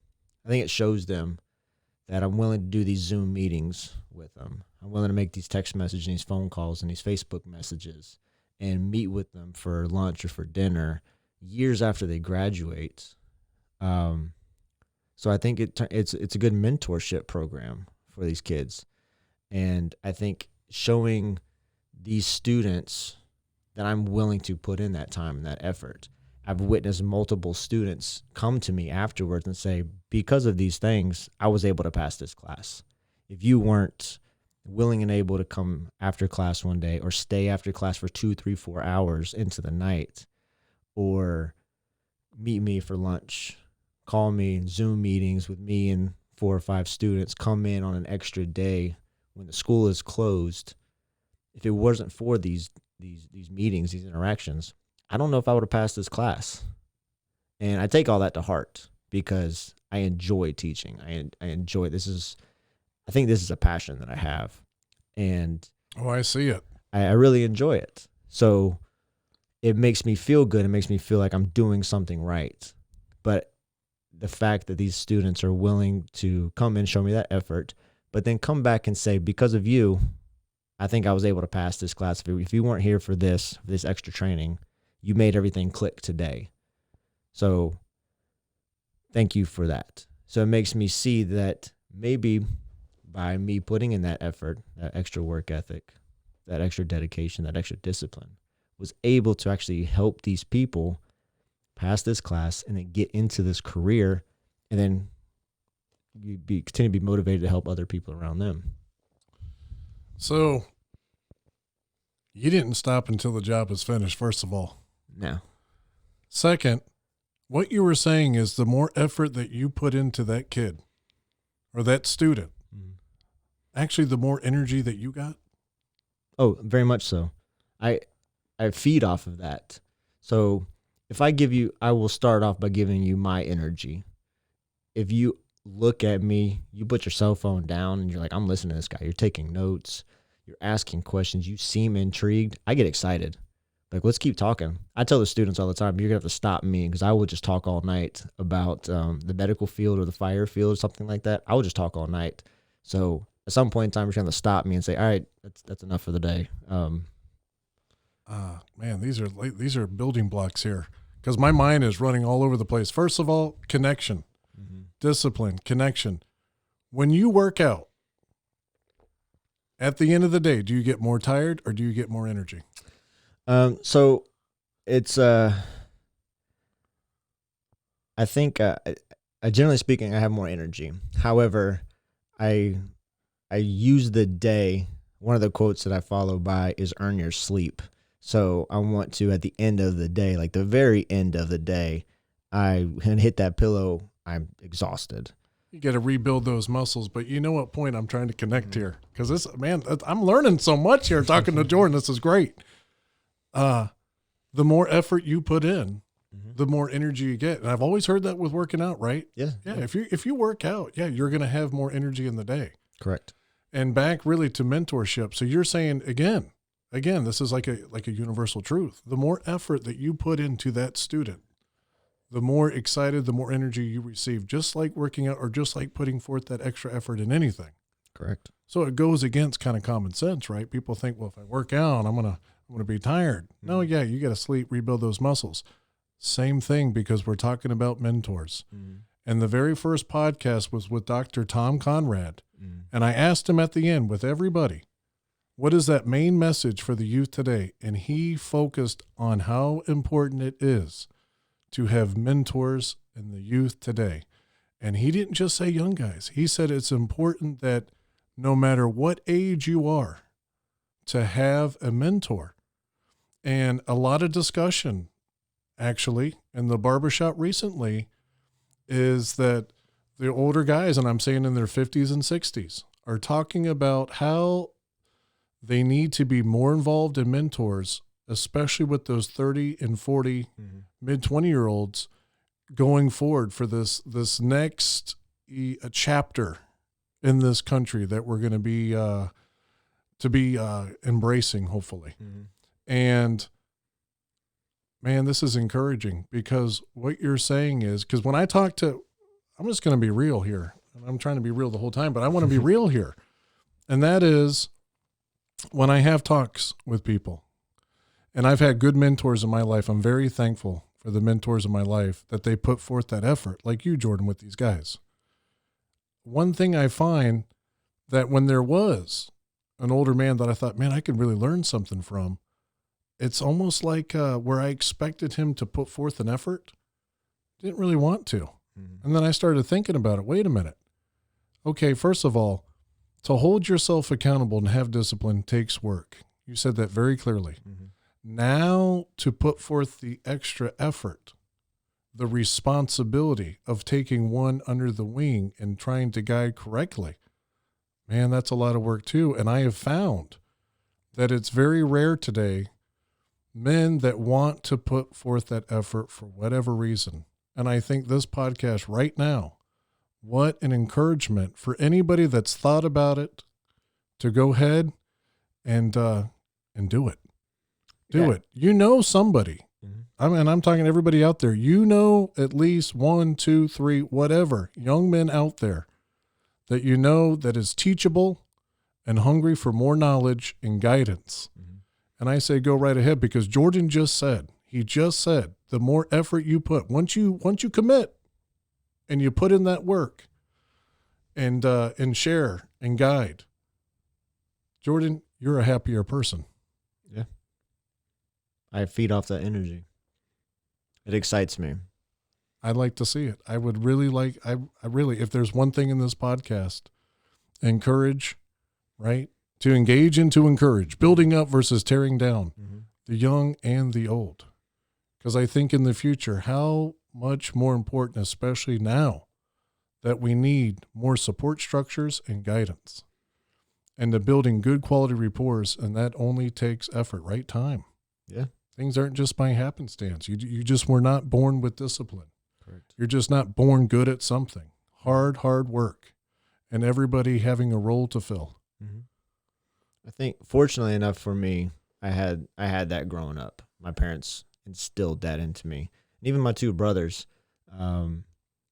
that I'm willing to do these Zoom meetings with them. I'm willing to make these text messages and these phone calls and these Facebook messages and meet with them for lunch or for dinner years after they graduate. So I think it's a good mentorship program for these kids. And I think showing these students that I'm willing to put in that time and that effort. I've witnessed multiple students come to me afterwards and say, because of these things, I was able to pass this class. If you weren't willing and able to come after class one day or stay after class for 2, 3, 4 hours into the night, or meet me for lunch, call me, Zoom meetings with me and 4 or 5 students, come in on an extra day when the school is closed. If it wasn't for these meetings, these interactions, I don't know if I would have passed this class. And I take all that to heart because I enjoy teaching. I enjoy I think this is a passion that I have. And I see it. I really enjoy it. So it makes me feel good. It makes me feel like I'm doing something right. But the fact that these students are willing to come and show me that effort, but then come back and say, because of you, I think I was able to pass this class. If you weren't here for this extra training, you made everything click today. So thank you for that. So it makes me see that maybe by me putting in that effort, that extra work ethic, that extra dedication, that extra discipline, was able to actually help these people pass this class and then get into this career, and then continue to be motivated to help other people around them. So you didn't stop until the job was finished, first of all. No. Second, what you were saying is the more effort that you put into that kid or that student, actually the more energy that you got? Oh, very much so. I feed off of that. So if I will start off by giving you my energy. If you look at me, you put your cell phone down and you're like, I'm listening to this guy. You're taking notes. You're asking questions. You seem intrigued. I get excited. Like, let's keep talking. I tell the students all the time, you're going to have to stop me because I will just talk all night about the medical field or the fire field or something like that. I will just talk all night. So at some point in time, you're going to stop me and say, all right, that's enough for the day. Man, these are building blocks here because my mind is running all over the place. First of all, connection, discipline, connection. When you work out, at the end of the day, do you get more tired or do you get more energy? So it's, I think, generally speaking, I have more energy. However, I use the day. One of the quotes that I follow by is earn your sleep. So I want to, at the end of the day, like the very end of the day, I hit that pillow. I'm exhausted. You got to rebuild those muscles, but you know what point I'm trying to connect here? Because I'm learning so much here talking to Jordan. This is great. The more effort you put in, the more energy you get. And I've always heard that with working out, right? Yeah. If you work out, you're going to have more energy in the day. Correct. And back really to mentorship. So you're saying again, this is like a universal truth. The more effort that you put into that student, the more excited, the more energy you receive, just like working out or just like putting forth that extra effort in anything. Correct. So it goes against kind of common sense, right? People think, well, if I work out, I'm going to be tired. No, you got to sleep, rebuild those muscles. Same thing, because we're talking about mentors. And the very first podcast was with Dr. Tom Conrad. And I asked him at the end with everybody, what is that main message for the youth today? And he focused on how important it is to have mentors in the youth today. And he didn't just say young guys. He said it's important that no matter what age you are, to have a mentor. And a lot of discussion, actually, in the barbershop recently is that the older guys, and I'm saying in their 50s and 60s, are talking about how they need to be more involved in mentors, especially with those 30 and 40, mid 20-year-olds going forward for this next a chapter in this country that we're going to be embracing, hopefully. And man, this is encouraging, because what you're saying is, because when I talk to, I'm just going to be real here, and I'm trying to be real the whole time, but I want to be real here. And that is when I have talks with people, and I've had good mentors in my life. I'm very thankful for the mentors in my life that they put forth that effort, like you, Jordan, with these guys. One thing I find that when there was an older man that I thought, man, I could really learn something from, it's almost like where I expected him to put forth an effort, didn't really want to. And then I started thinking about it. Wait a minute. Okay, first of all, to hold yourself accountable and have discipline takes work. You said that very clearly. Now to put forth the extra effort, the responsibility of taking one under the wing and trying to guide correctly, man, that's a lot of work too. And I have found that it's very rare today, men that want to put forth that effort for whatever reason. And I think this podcast right now, what an encouragement for anybody that's thought about it to go ahead and do it. Do it. You know somebody. I'm talking to everybody out there. You know at least 1, 2, 3, whatever, young men out there that you know that is teachable and hungry for more knowledge and guidance. And I say go right ahead, because Jordan just said, the more effort you put, once you commit and you put in that work and share and guide, Jordan, you're a happier person. Yeah. I feed off that energy. It excites me. I'd like to see it. I would really like, I really, if there's one thing in this podcast, encourage, right? To engage and to encourage, building up versus tearing down, the young and the old. Because I think in the future, how much more important, especially now, that we need more support structures and guidance, and to building good quality rapports, and that only takes effort, right? Time. Yeah. Things aren't just by happenstance. You just were not born with discipline. Correct. You're just not born good at something. Hard work, and everybody having a role to fill. I think, fortunately enough for me, I had that growing up. My parents instilled that into me, and even my two brothers,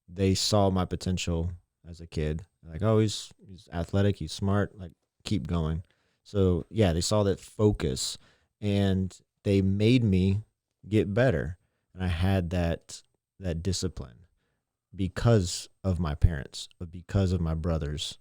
they saw my potential as a kid. Like, oh, he's athletic, he's smart, like, keep going. So yeah, they saw that focus, and they made me get better. And I had that discipline because of my parents, because of my brothers.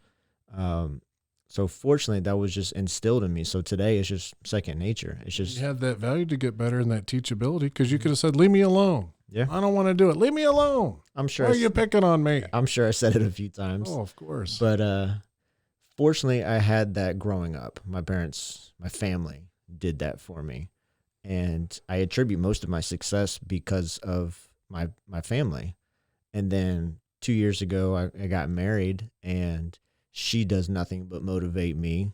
So fortunately, that was just instilled in me. So today it's just second nature. It's just, you had that value to get better and that teachability, because you could have said, leave me alone. Yeah. I don't want to do it. Leave me alone. I'm sure. Why are you picking on me? I'm sure I said it a few times. Oh, of course. But fortunately, I had that growing up. My parents, my family did that for me. And I attribute most of my success because of my family. And then 2 years ago, I got married, and she does nothing but motivate me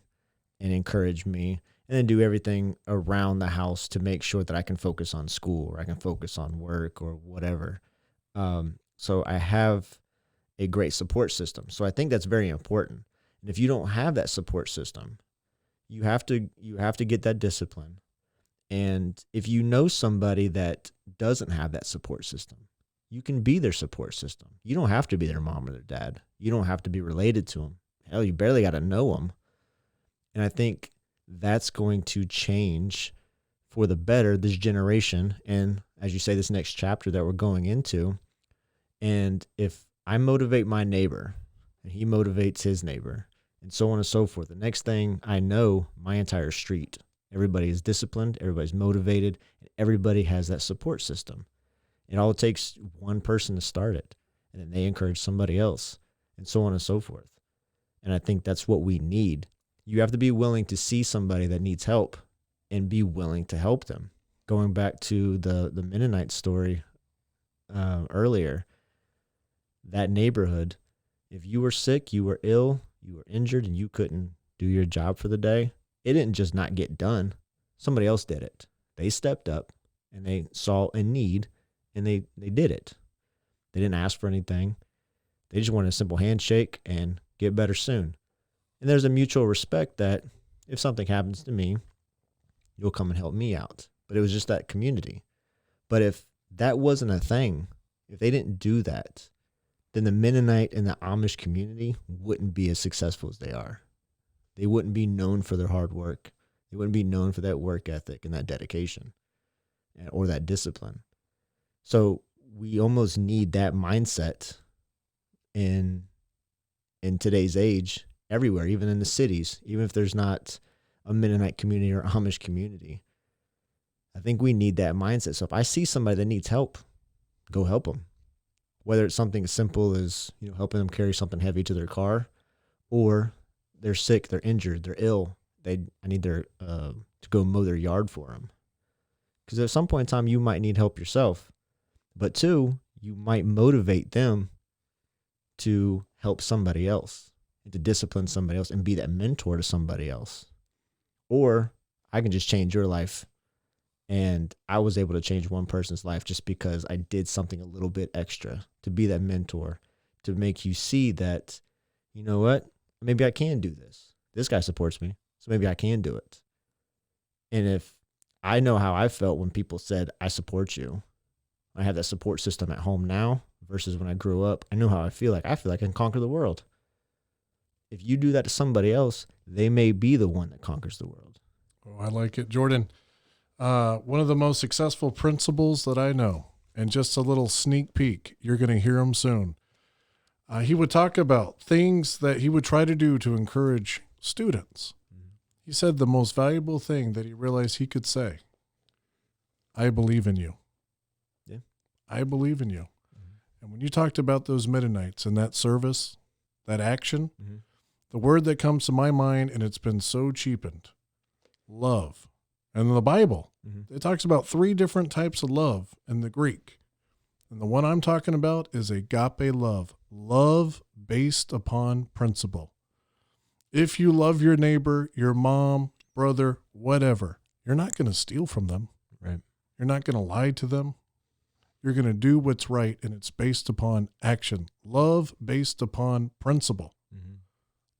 and encourage me, and then do everything around the house to make sure that I can focus on school, or I can focus on work, or whatever. So I have a great support system. So I think that's very important. And if you don't have that support system, you have to get that discipline. And if you know somebody that doesn't have that support system, you can be their support system. You don't have to be their mom or their dad. You don't have to be related to them. Hell, you barely got to know them. And I think that's going to change for the better this generation. And as you say, this next chapter that we're going into. And if I motivate my neighbor and he motivates his neighbor, and so on and so forth, the next thing I know, my entire street, everybody is disciplined, everybody's motivated, and everybody has that support system. And all it takes one person to start it, and then they encourage somebody else, and so on and so forth. And I think that's what we need. You have to be willing to see somebody that needs help and be willing to help them. Going back to the Mennonite story earlier, that neighborhood, if you were sick, you were ill, you were injured, and you couldn't do your job for the day, it didn't just not get done. Somebody else did it. They stepped up and they saw a need and they did it. They didn't ask for anything. They just wanted a simple handshake and get better soon. And there's a mutual respect that if something happens to me, you'll come and help me out. But it was just that community. But if that wasn't a thing, if they didn't do that, then the Mennonite and the Amish community wouldn't be as successful as they are. They wouldn't be known for their hard work. They wouldn't be known for that work ethic and that dedication or that discipline. So we almost need that mindset in today's age everywhere, even in the cities, even if there's not a Mennonite community or Amish community. I think we need that mindset. So if I see somebody that needs help, go help them. Whether it's something as simple as, helping them carry something heavy to their car, or they're sick, they're injured, they're ill. I need to go mow their yard for them. Because at some point in time, you might need help yourself. But two, you might motivate them to help somebody else, and to discipline somebody else and be that mentor to somebody else. Or I can just change your life. And I was able to change one person's life just because I did something a little bit extra to be that mentor, to make you see that, you know what, maybe I can do this. This guy supports me, so maybe I can do it. And if I know how I felt when people said, I support you, I have that support system at home now versus when I grew up, I know how I feel like. I feel like I can conquer the world. If you do that to somebody else, they may be the one that conquers the world. Oh, I like it. Jordan, one of the most successful principles that I know, and just a little sneak peek, you're going to hear him soon. He would talk about things that he would try to do to encourage students. He said the most valuable thing that he realized he could say, I believe in you. Yeah. I believe in you. And when you talked about those Mennonites and that service, that action, the word that comes to my mind, and it's been so cheapened, love. And in the Bible, it talks about 3 different types of love in the Greek. And the one I'm talking about is agape love, love based upon principle. If you love your neighbor, your mom, brother, whatever, you're not going to steal from them. Right. You're not going to lie to them. You're going to do what's right, and it's based upon action. Love based upon principle.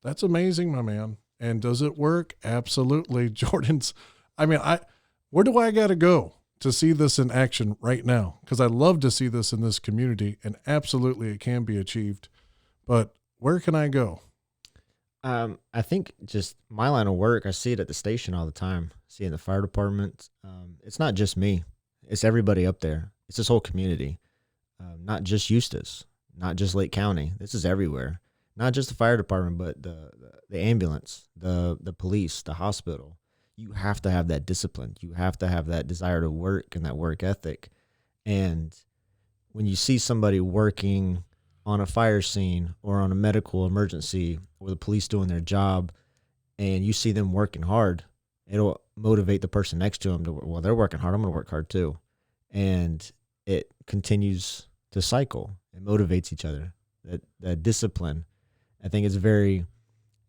That's amazing, my man. And does it work? Absolutely. Jordan's, where do I got to go to see this in action right now? Because I love to see this in this community, and absolutely it can be achieved. But where can I go? I think just my line of work, I see it at the station all the time. I see it in the fire department. It's not just me. It's everybody up there. It's this whole community. Not just Eustis, not just Lake County. This is everywhere. Not just the fire department, but the ambulance, the police, the hospital. You have to have that discipline. You have to have that desire to work and that work ethic. And when you see somebody working on a fire scene or on a medical emergency or the police doing their job, and you see them working hard, it'll motivate the person next to them to, well, they're working hard, I'm going to work hard too. And it continues to cycle. It motivates each other. That discipline, I think it's very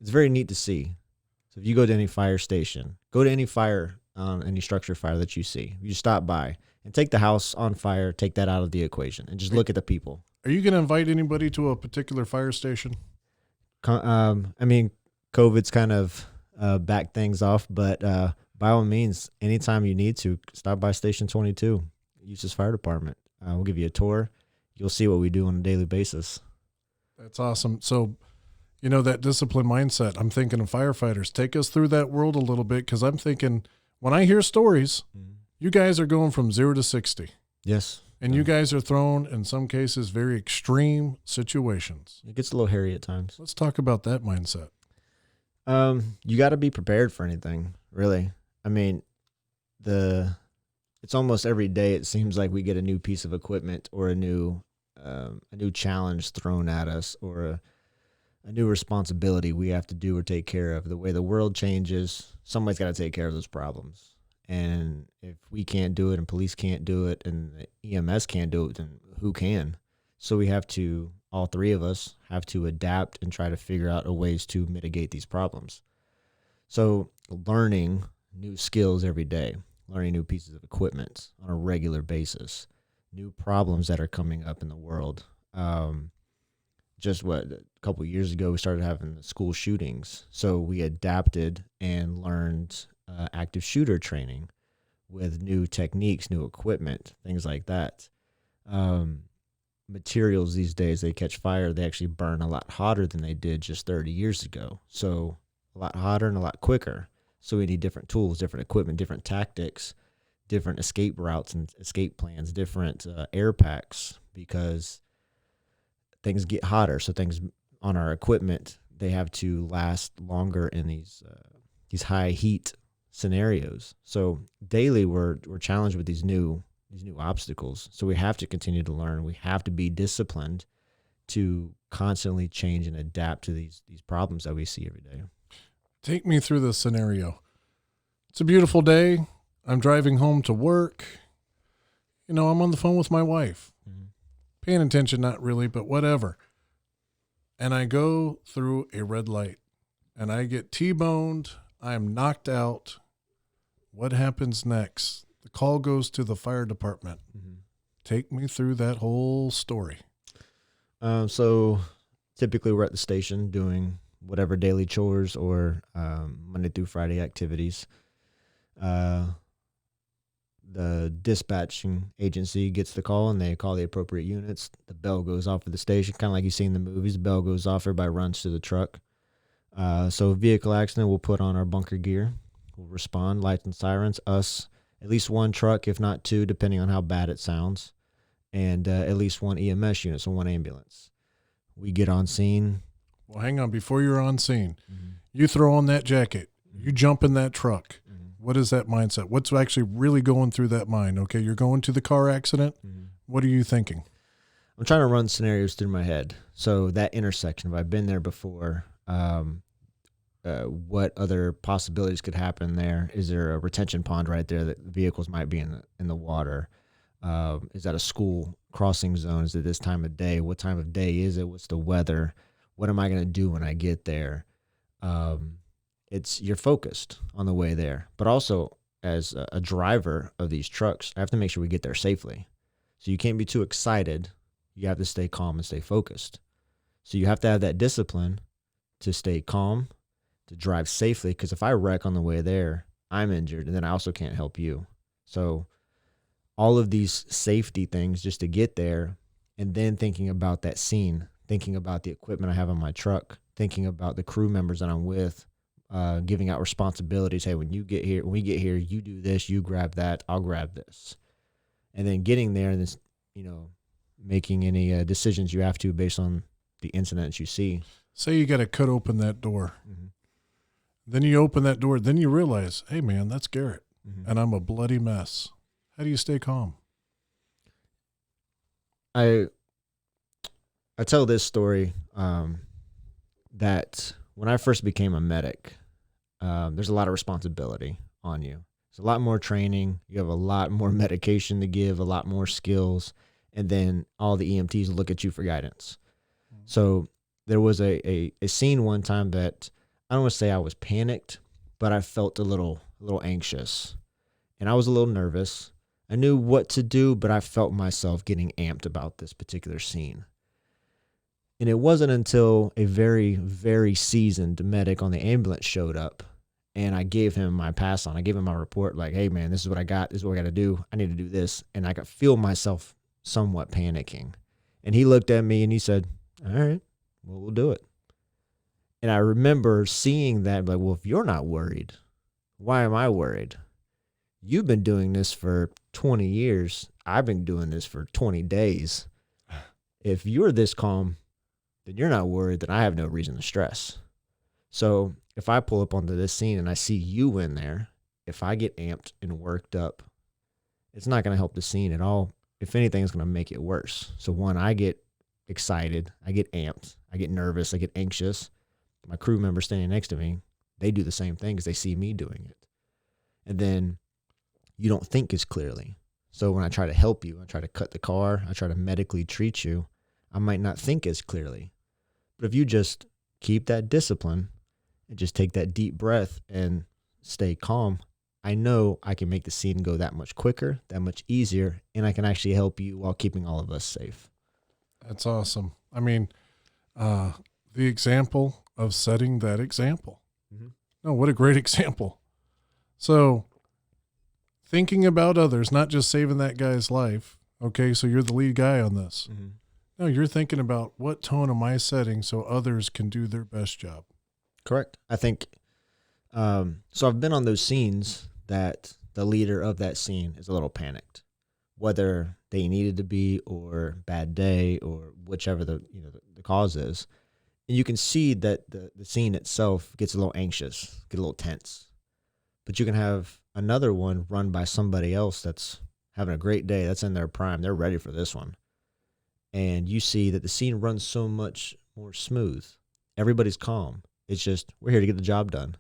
neat to see. So if you go to any fire station, go to any fire, any structure fire that you see, you stop by and take the house on fire, take that out of the equation, and just look at the people. Are you going to invite anybody to a particular fire station? COVID's kind of backed things off, but by all means, anytime you need to, stop by Station 22, Eustis Fire Department. We'll give you a tour. You'll see what we do on a daily basis. That's awesome. So, that discipline mindset, I'm thinking of firefighters. Take us through that world a little bit, because I'm thinking, when I hear stories, you guys are going from 0 to 60. Yes. And you guys are thrown, in some cases, very extreme situations. It gets a little hairy at times. Let's talk about that mindset. You got to be prepared for anything, really. It's almost every day it seems like we get a new piece of equipment or a new challenge thrown at us, or a new responsibility we have to do or take care of. The way the world changes, somebody's got to take care of those problems. And if we can't do it and police can't do it and the EMS can't do it, then who can? So we have to, all three of us have to adapt and try to figure out ways to mitigate these problems. So learning new skills every day, learning new pieces of equipment on a regular basis, new problems that are coming up in the world. Just a couple of years ago, we started having the school shootings. So we adapted and learned active shooter training with new techniques, new equipment, things like that. Materials these days, they catch fire, they actually burn a lot hotter than they did just 30 years ago. So a lot hotter and a lot quicker. So we need different tools, different equipment, different tactics, different escape routes and escape plans, different air packs, because things get hotter. So things on our equipment, they have to last longer in these high heat scenarios. So daily we're challenged with these new obstacles. So we have to continue to learn. We have to be disciplined to constantly change and adapt to these problems that we see every day. Take me through this scenario. It's a beautiful day. I'm driving home to work. I'm on the phone with my wife. Mm-hmm. Paying attention, not really, but whatever. And I go through a red light and I get T-boned. I'm knocked out. What happens next? The call goes to the fire department. Mm-hmm. Take me through that whole story. So typically we're at the station doing whatever daily chores or Monday through Friday activities. The dispatching agency gets the call and they call the appropriate units. The bell goes off at the station, kind of like you see in the movies. The bell goes off, everybody runs to the truck. So vehicle accident, we'll put on our bunker gear. We'll respond, lights and sirens. Us, at least one truck, if not two, depending on how bad it sounds. And at least one EMS unit, so one ambulance. We get on scene. Well, hang on. Before you're on scene, mm-hmm. You throw on that jacket. Mm-hmm. You jump in that truck. Mm-hmm. What is that mindset? What's actually really going through that mind? Okay, you're going to the car accident. Mm-hmm. What are you thinking? I'm trying to run scenarios through my head. So that intersection, if I've been there before, what other possibilities could happen there? Is there a retention pond right there that vehicles might be in the water? Is that a school crossing zone? Is it this time of day? What time of day is it? What's the weather? What am I going to do when I get there? You're focused on the way there, but also as a driver of these trucks, I have to make sure we get there safely. So you can't be too excited. You have to stay calm and stay focused. So you have to have that discipline to stay calm, to drive safely. Because if I wreck on the way there, I'm injured, and then I also can't help you. So all of these safety things just to get there, and then thinking about that scene, thinking about the equipment I have on my truck, thinking about the crew members that I'm with, giving out responsibilities. Hey, when we get here, you do this, you grab that, I'll grab this. And then getting there and this, making any decisions you have to based on the incidents you see. Say you got to cut open that door. Mm-hmm. Then you open that door. Then you realize, hey, man, that's Garrett. Mm-hmm. And I'm a bloody mess. How do you stay calm? I tell this story that when I first became a medic, there's a lot of responsibility on you. There's a lot more training. You have a lot more medication to give, a lot more skills, and then all the EMTs look at you for guidance. Mm-hmm. So there was a scene one time that I don't want to say I was panicked, but I felt a little anxious, and I was a little nervous. I knew what to do, but I felt myself getting amped about this particular scene. And it wasn't until a very, very seasoned medic on the ambulance showed up, and I gave him my pass on. I gave him my report, like, hey, man, this is what I got. This is what I got to do. I need to do this. And I could feel myself somewhat panicking. And he looked at me and he said, all right, well, we'll do it. And I remember seeing that, like, well, if you're not worried, why am I worried? You've been doing this for 20 years. I've been doing this for 20 days. If you're this calm, then you're not worried, then I have no reason to stress. So if I pull up onto this scene and I see you in there, if I get amped and worked up, it's not going to help the scene at all. If anything, it's going to make it worse. So one, I get excited, I get amped, I get nervous, I get anxious. My crew member standing next to me, they do the same thing because they see me doing it. And then you don't think as clearly. So when I try to help you, I try to cut the car, I try to medically treat you, I might not think as clearly. But if you just keep that discipline and just take that deep breath and stay calm, I know I can make the scene go that much quicker, that much easier, and I can actually help you while keeping all of us safe. That's awesome. I mean, the example of setting that example. Mm-hmm. No, what a great example. So thinking about others, not just saving that guy's life. Okay, so you're the lead guy on this. Mm-hmm. No, you're thinking about what tone am I setting so others can do their best job. Correct. I think, so I've been on those scenes that the leader of that scene is a little panicked, whether they needed to be or bad day or whichever the cause is. And you can see that the scene itself gets a little anxious, get a little tense. But you can have another one run by somebody else that's having a great day, that's in their prime, they're ready for this one. And you see that the scene runs so much more smooth. Everybody's calm. It's just, we're here to get the job done.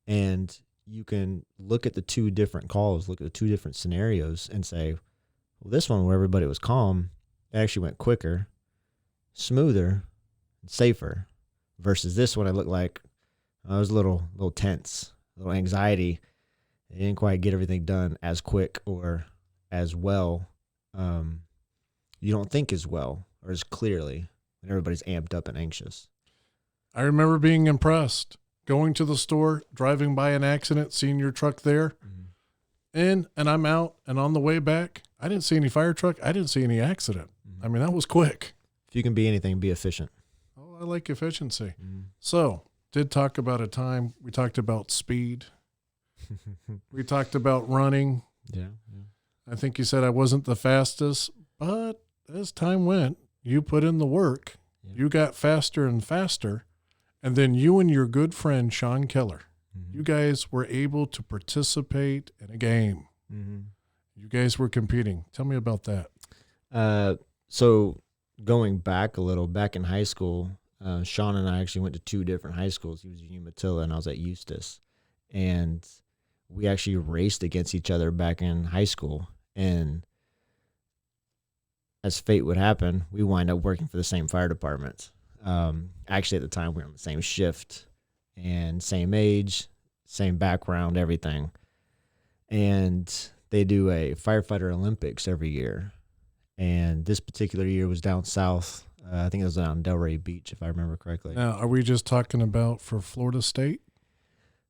And you can look at the two different calls, look at the two different scenarios and say, well, this one where everybody was calm, it actually went quicker, smoother, and safer, versus this one, it looked like I was a little tense, a little anxiety. They didn't quite get everything done as quick or as well. You don't think as well or as clearly when everybody's amped up and anxious. I remember being impressed, going to the store, driving by an accident, seeing your truck there, and I'm out, and on the way back, I didn't see any fire truck. I didn't see any accident. I mean, that was quick. If you can be anything, be efficient. Oh, I like efficiency. So, did talk about a time. We talked about speed. We talked about running. Yeah. I think you said I wasn't the fastest, but as time went, you put in the work. Yeah. You got faster and faster. And then you and your good friend, Sean Keller, you guys were able to participate in a game. You guys were competing. Tell me about that. So going back a little, back in high school, Sean and I actually went to two different high schools. He was at Umatilla and I was at Eustis. And we actually raced against each other back in high school. And as fate would happen, we wind up working for the same fire department. Actually, at the time, we were on the same shift and same age, same background, everything. And they do a firefighter Olympics every year. And this particular year was down south. I think it was down Delray Beach, if I remember correctly. Now, are we just talking about for Florida State?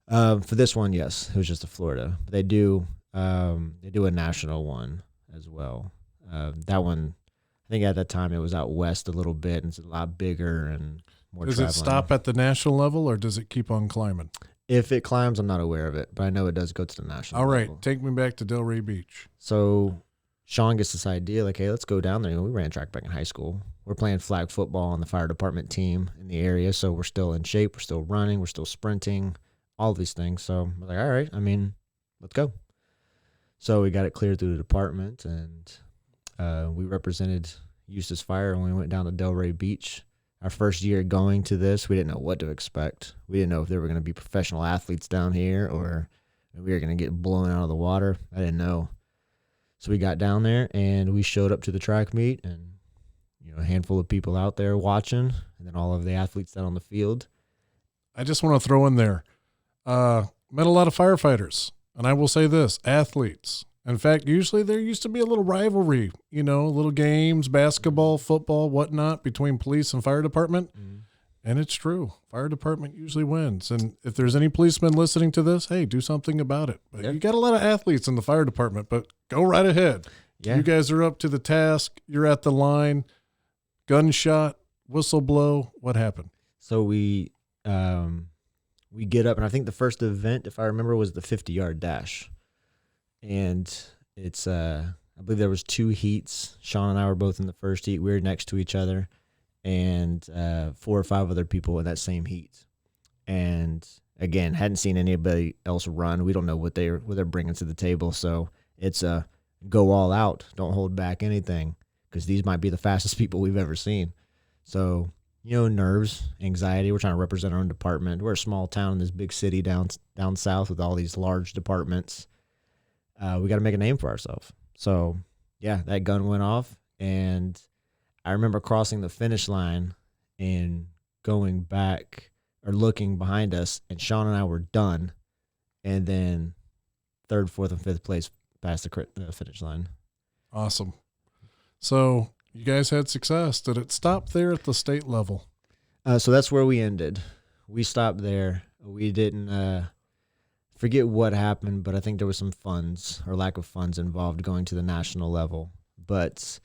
For this one, yes, it was just a Florida. But they do a national one as well. That one, I think at that time it was out west a little bit, and it's a lot bigger and more Does traveling. it stop at the national level, or does it keep on climbing? If it climbs, I'm not aware of it, but I know it does go to the national All right, level. take me back to Delray Beach. So Sean gets this idea, like, hey, let's go down there. We ran track back in high school. We're playing flag football on the fire department team in the area, so we're still in shape. We're still running. We're still sprinting, all these things. So we're like, all right, let's go. So we got it cleared through the department, and we represented Eustis Fire when we went down to Delray Beach. Our first year going to this, we didn't know what to expect. We didn't know if there were going to be professional athletes down here or we were going to get blown out of the water. I didn't know. So we got down there and we showed up to the track meet, and a handful of people out there watching, and then all of the athletes down on the field. I just want to throw in there, met a lot of firefighters, and I will say this, athletes. In fact, usually there used to be a little rivalry, little games, basketball, football, whatnot, between police and fire department. And it's true. Fire department usually wins. And if there's any policemen listening to this, hey, do something about it. But You got a lot of athletes in the fire department, but go right ahead. Yeah. You guys are up to the task. You're at the line. Gunshot, whistle blow. What happened? So we get up, and I think the first event, if I remember, was the 50-yard dash. And it's, I believe there was 2 heats. Sean and I were both in the first heat. We were next to each other, and 4 or 5 other people in that same heat. And again, hadn't seen anybody else run. We don't know what they're bringing to the table. So it's go all out. Don't hold back anything, because these might be the fastest people we've ever seen. So nerves, anxiety. We're trying to represent our own department. We're a small town in this big city down south with all these large departments. We got to make a name for ourselves. So, yeah, that gun went off, and I remember crossing the finish line and going back or looking behind us, and Sean and I were done, and then third, fourth, and fifth place past the finish line. Awesome. So you guys had success. Did it stop there at the state level? So that's where we ended. We stopped there. We didn't forget what happened, but I think there was some funds or lack of funds involved going to the national level. But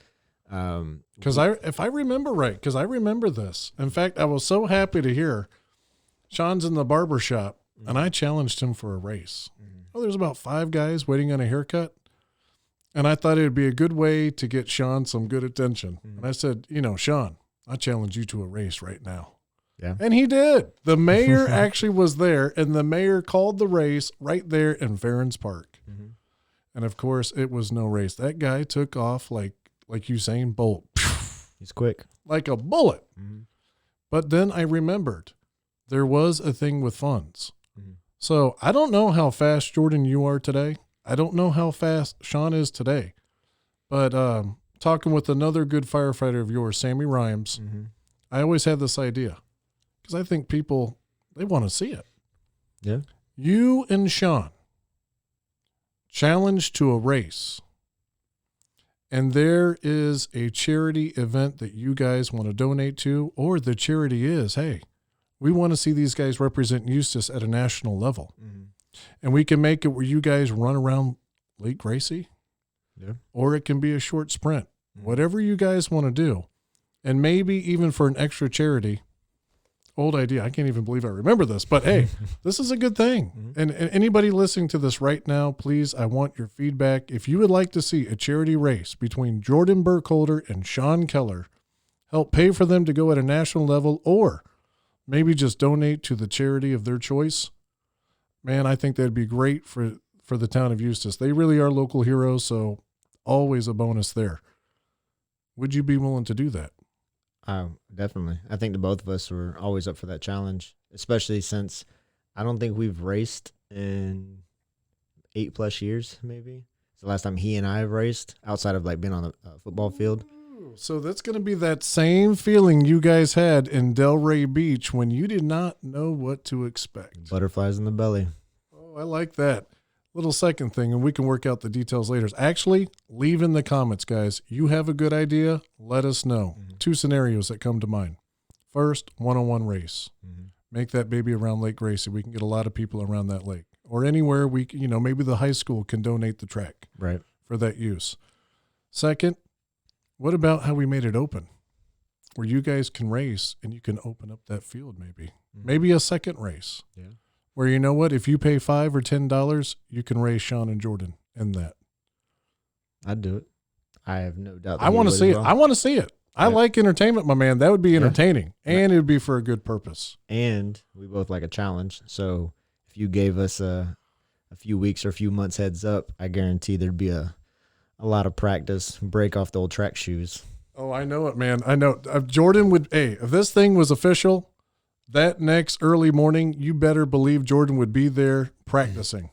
because if I remember right, because I remember this. In fact, I was so happy to hear Sean's in the barber shop, and I challenged him for a race. Well, there's about 5 guys waiting on a haircut, and I thought it would be a good way to get Sean some good attention. And I said, Sean, I challenge you to a race right now. Yeah. And he did. The mayor actually was there, and the mayor called the race right there in Farrens Park. And, of course, it was no race. That guy took off like Usain Bolt. He's quick. Like a bullet. But then I remembered there was a thing with funds. So I don't know how fast, Jordan, you are today. I don't know how fast Sean is today. But talking with another good firefighter of yours, Sammy Rhymes, I always had this idea because I think people, they want to see it. Yeah. You and Sean challenged to a race, and there is a charity event that you guys want to donate to, or the charity is, hey, we want to see these guys represent Eustis at a national level. And we can make it where you guys run around Lake Gracie, or it can be a short sprint, whatever you guys want to do. And maybe even for an extra charity, old idea. I can't even believe I remember this, but hey, this is a good thing. And anybody listening to this right now, please, I want your feedback. If you would like to see a charity race between Jordan Burkholder and Sean Keller, help pay for them to go at a national level, or maybe just donate to the charity of their choice, man, I think that'd be great for the town of Eustis. They really are local heroes, so always a bonus there. Would you be willing to do that? Definitely. I think the both of us were always up for that challenge, especially since I don't think we've raced in 8+ years, maybe. It's the last time he and I have raced outside of being on the football field. So that's going to be that same feeling you guys had in Delray Beach when you did not know what to expect. Butterflies in the belly. Oh, I like that. Little second thing, and we can work out the details later. Actually, leave in the comments, guys. You have a good idea, let us know. 2 scenarios that come to mind. First, one-on-one race. Make that baby around Lake Gracie. We can get a lot of people around that lake. Or anywhere maybe the high school can donate the track for that use. Second, what about how we made it open, where you guys can race and you can open up that field maybe? Maybe a second race. Yeah. Where you know what? If you pay $5 or $10, you can race Sean and Jordan in that. I'd do it. I have no doubt. I want to see it. I want to see it. I like entertainment, my man. That would be entertaining, and it would be for a good purpose. And we both like a challenge. So if you gave us a few weeks or a few months heads up, I guarantee there'd be a lot of practice, break off the old track shoes. Oh, I know it, man. I know. Jordan would, if this thing was official, that next early morning, you better believe Jordan would be there practicing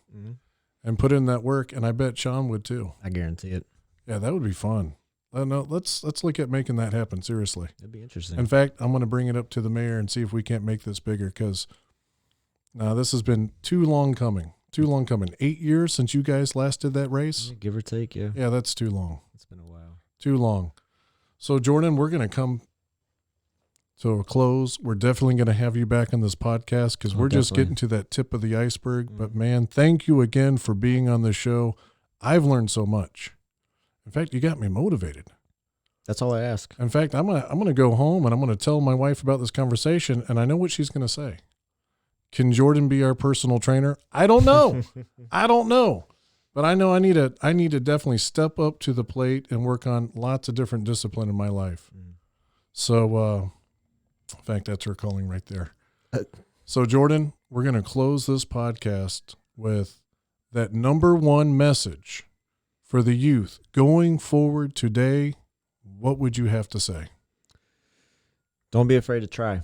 and put in that work, and I bet Sean would too. I guarantee it. Yeah, that would be fun. No, let's look at making that happen, seriously. That'd be interesting. In fact, I'm going to bring it up to the mayor and see if we can't make this bigger, because now this has been too long coming. 8 years since you guys last did that race? Give or take, yeah. Yeah, that's too long. It's been a while. Too long. So, Jordan, we're going to come to a close. We're definitely going to have you back on this podcast because we're just getting to that tip of the iceberg. But, man, thank you again for being on the show. I've learned so much. In fact, you got me motivated. That's all I ask. In fact, I'm gonna go home and I'm going to tell my wife about this conversation, and I know what she's going to say. Can Jordan be our personal trainer? I don't know. I don't know. But I know I need to definitely step up to the plate and work on lots of different discipline in my life. So, in fact, that's her calling right there. So, Jordan, we're going to close this podcast with that number one message for the youth going forward today. What would you have to say? Don't be afraid to try.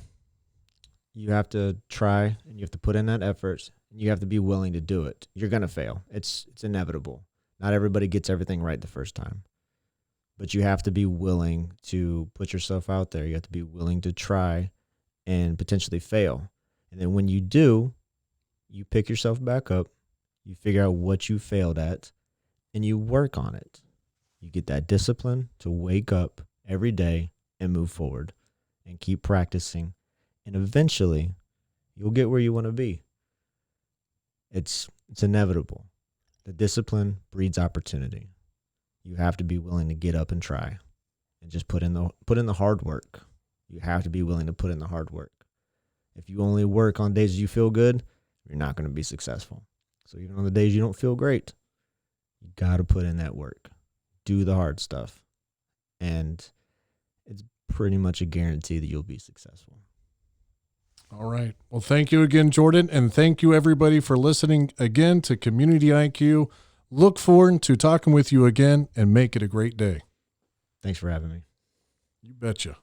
You have to try and you have to put in that effort and you have to be willing to do it. You're going to fail. It's inevitable. Not everybody gets everything right the first time. But you have to be willing to put yourself out there. You have to be willing to try and potentially fail. And then when you do, you pick yourself back up, you figure out what you failed at, and you work on it. You get that discipline to wake up every day and move forward and keep practicing. And eventually, you'll get where you want to be. It's inevitable. The discipline breeds opportunity. You have to be willing to get up and try and just put in the hard work. You have to be willing to put in the hard work. If you only work on days you feel good, you're not going to be successful. So even on the days you don't feel great, you got to put in that work. Do the hard stuff. And it's pretty much a guarantee that you'll be successful. All right. Well, thank you again, Jordan. And thank you, everybody, for listening again to Community IQ. Look forward to talking with you again and make it a great day. Thanks for having me. You betcha.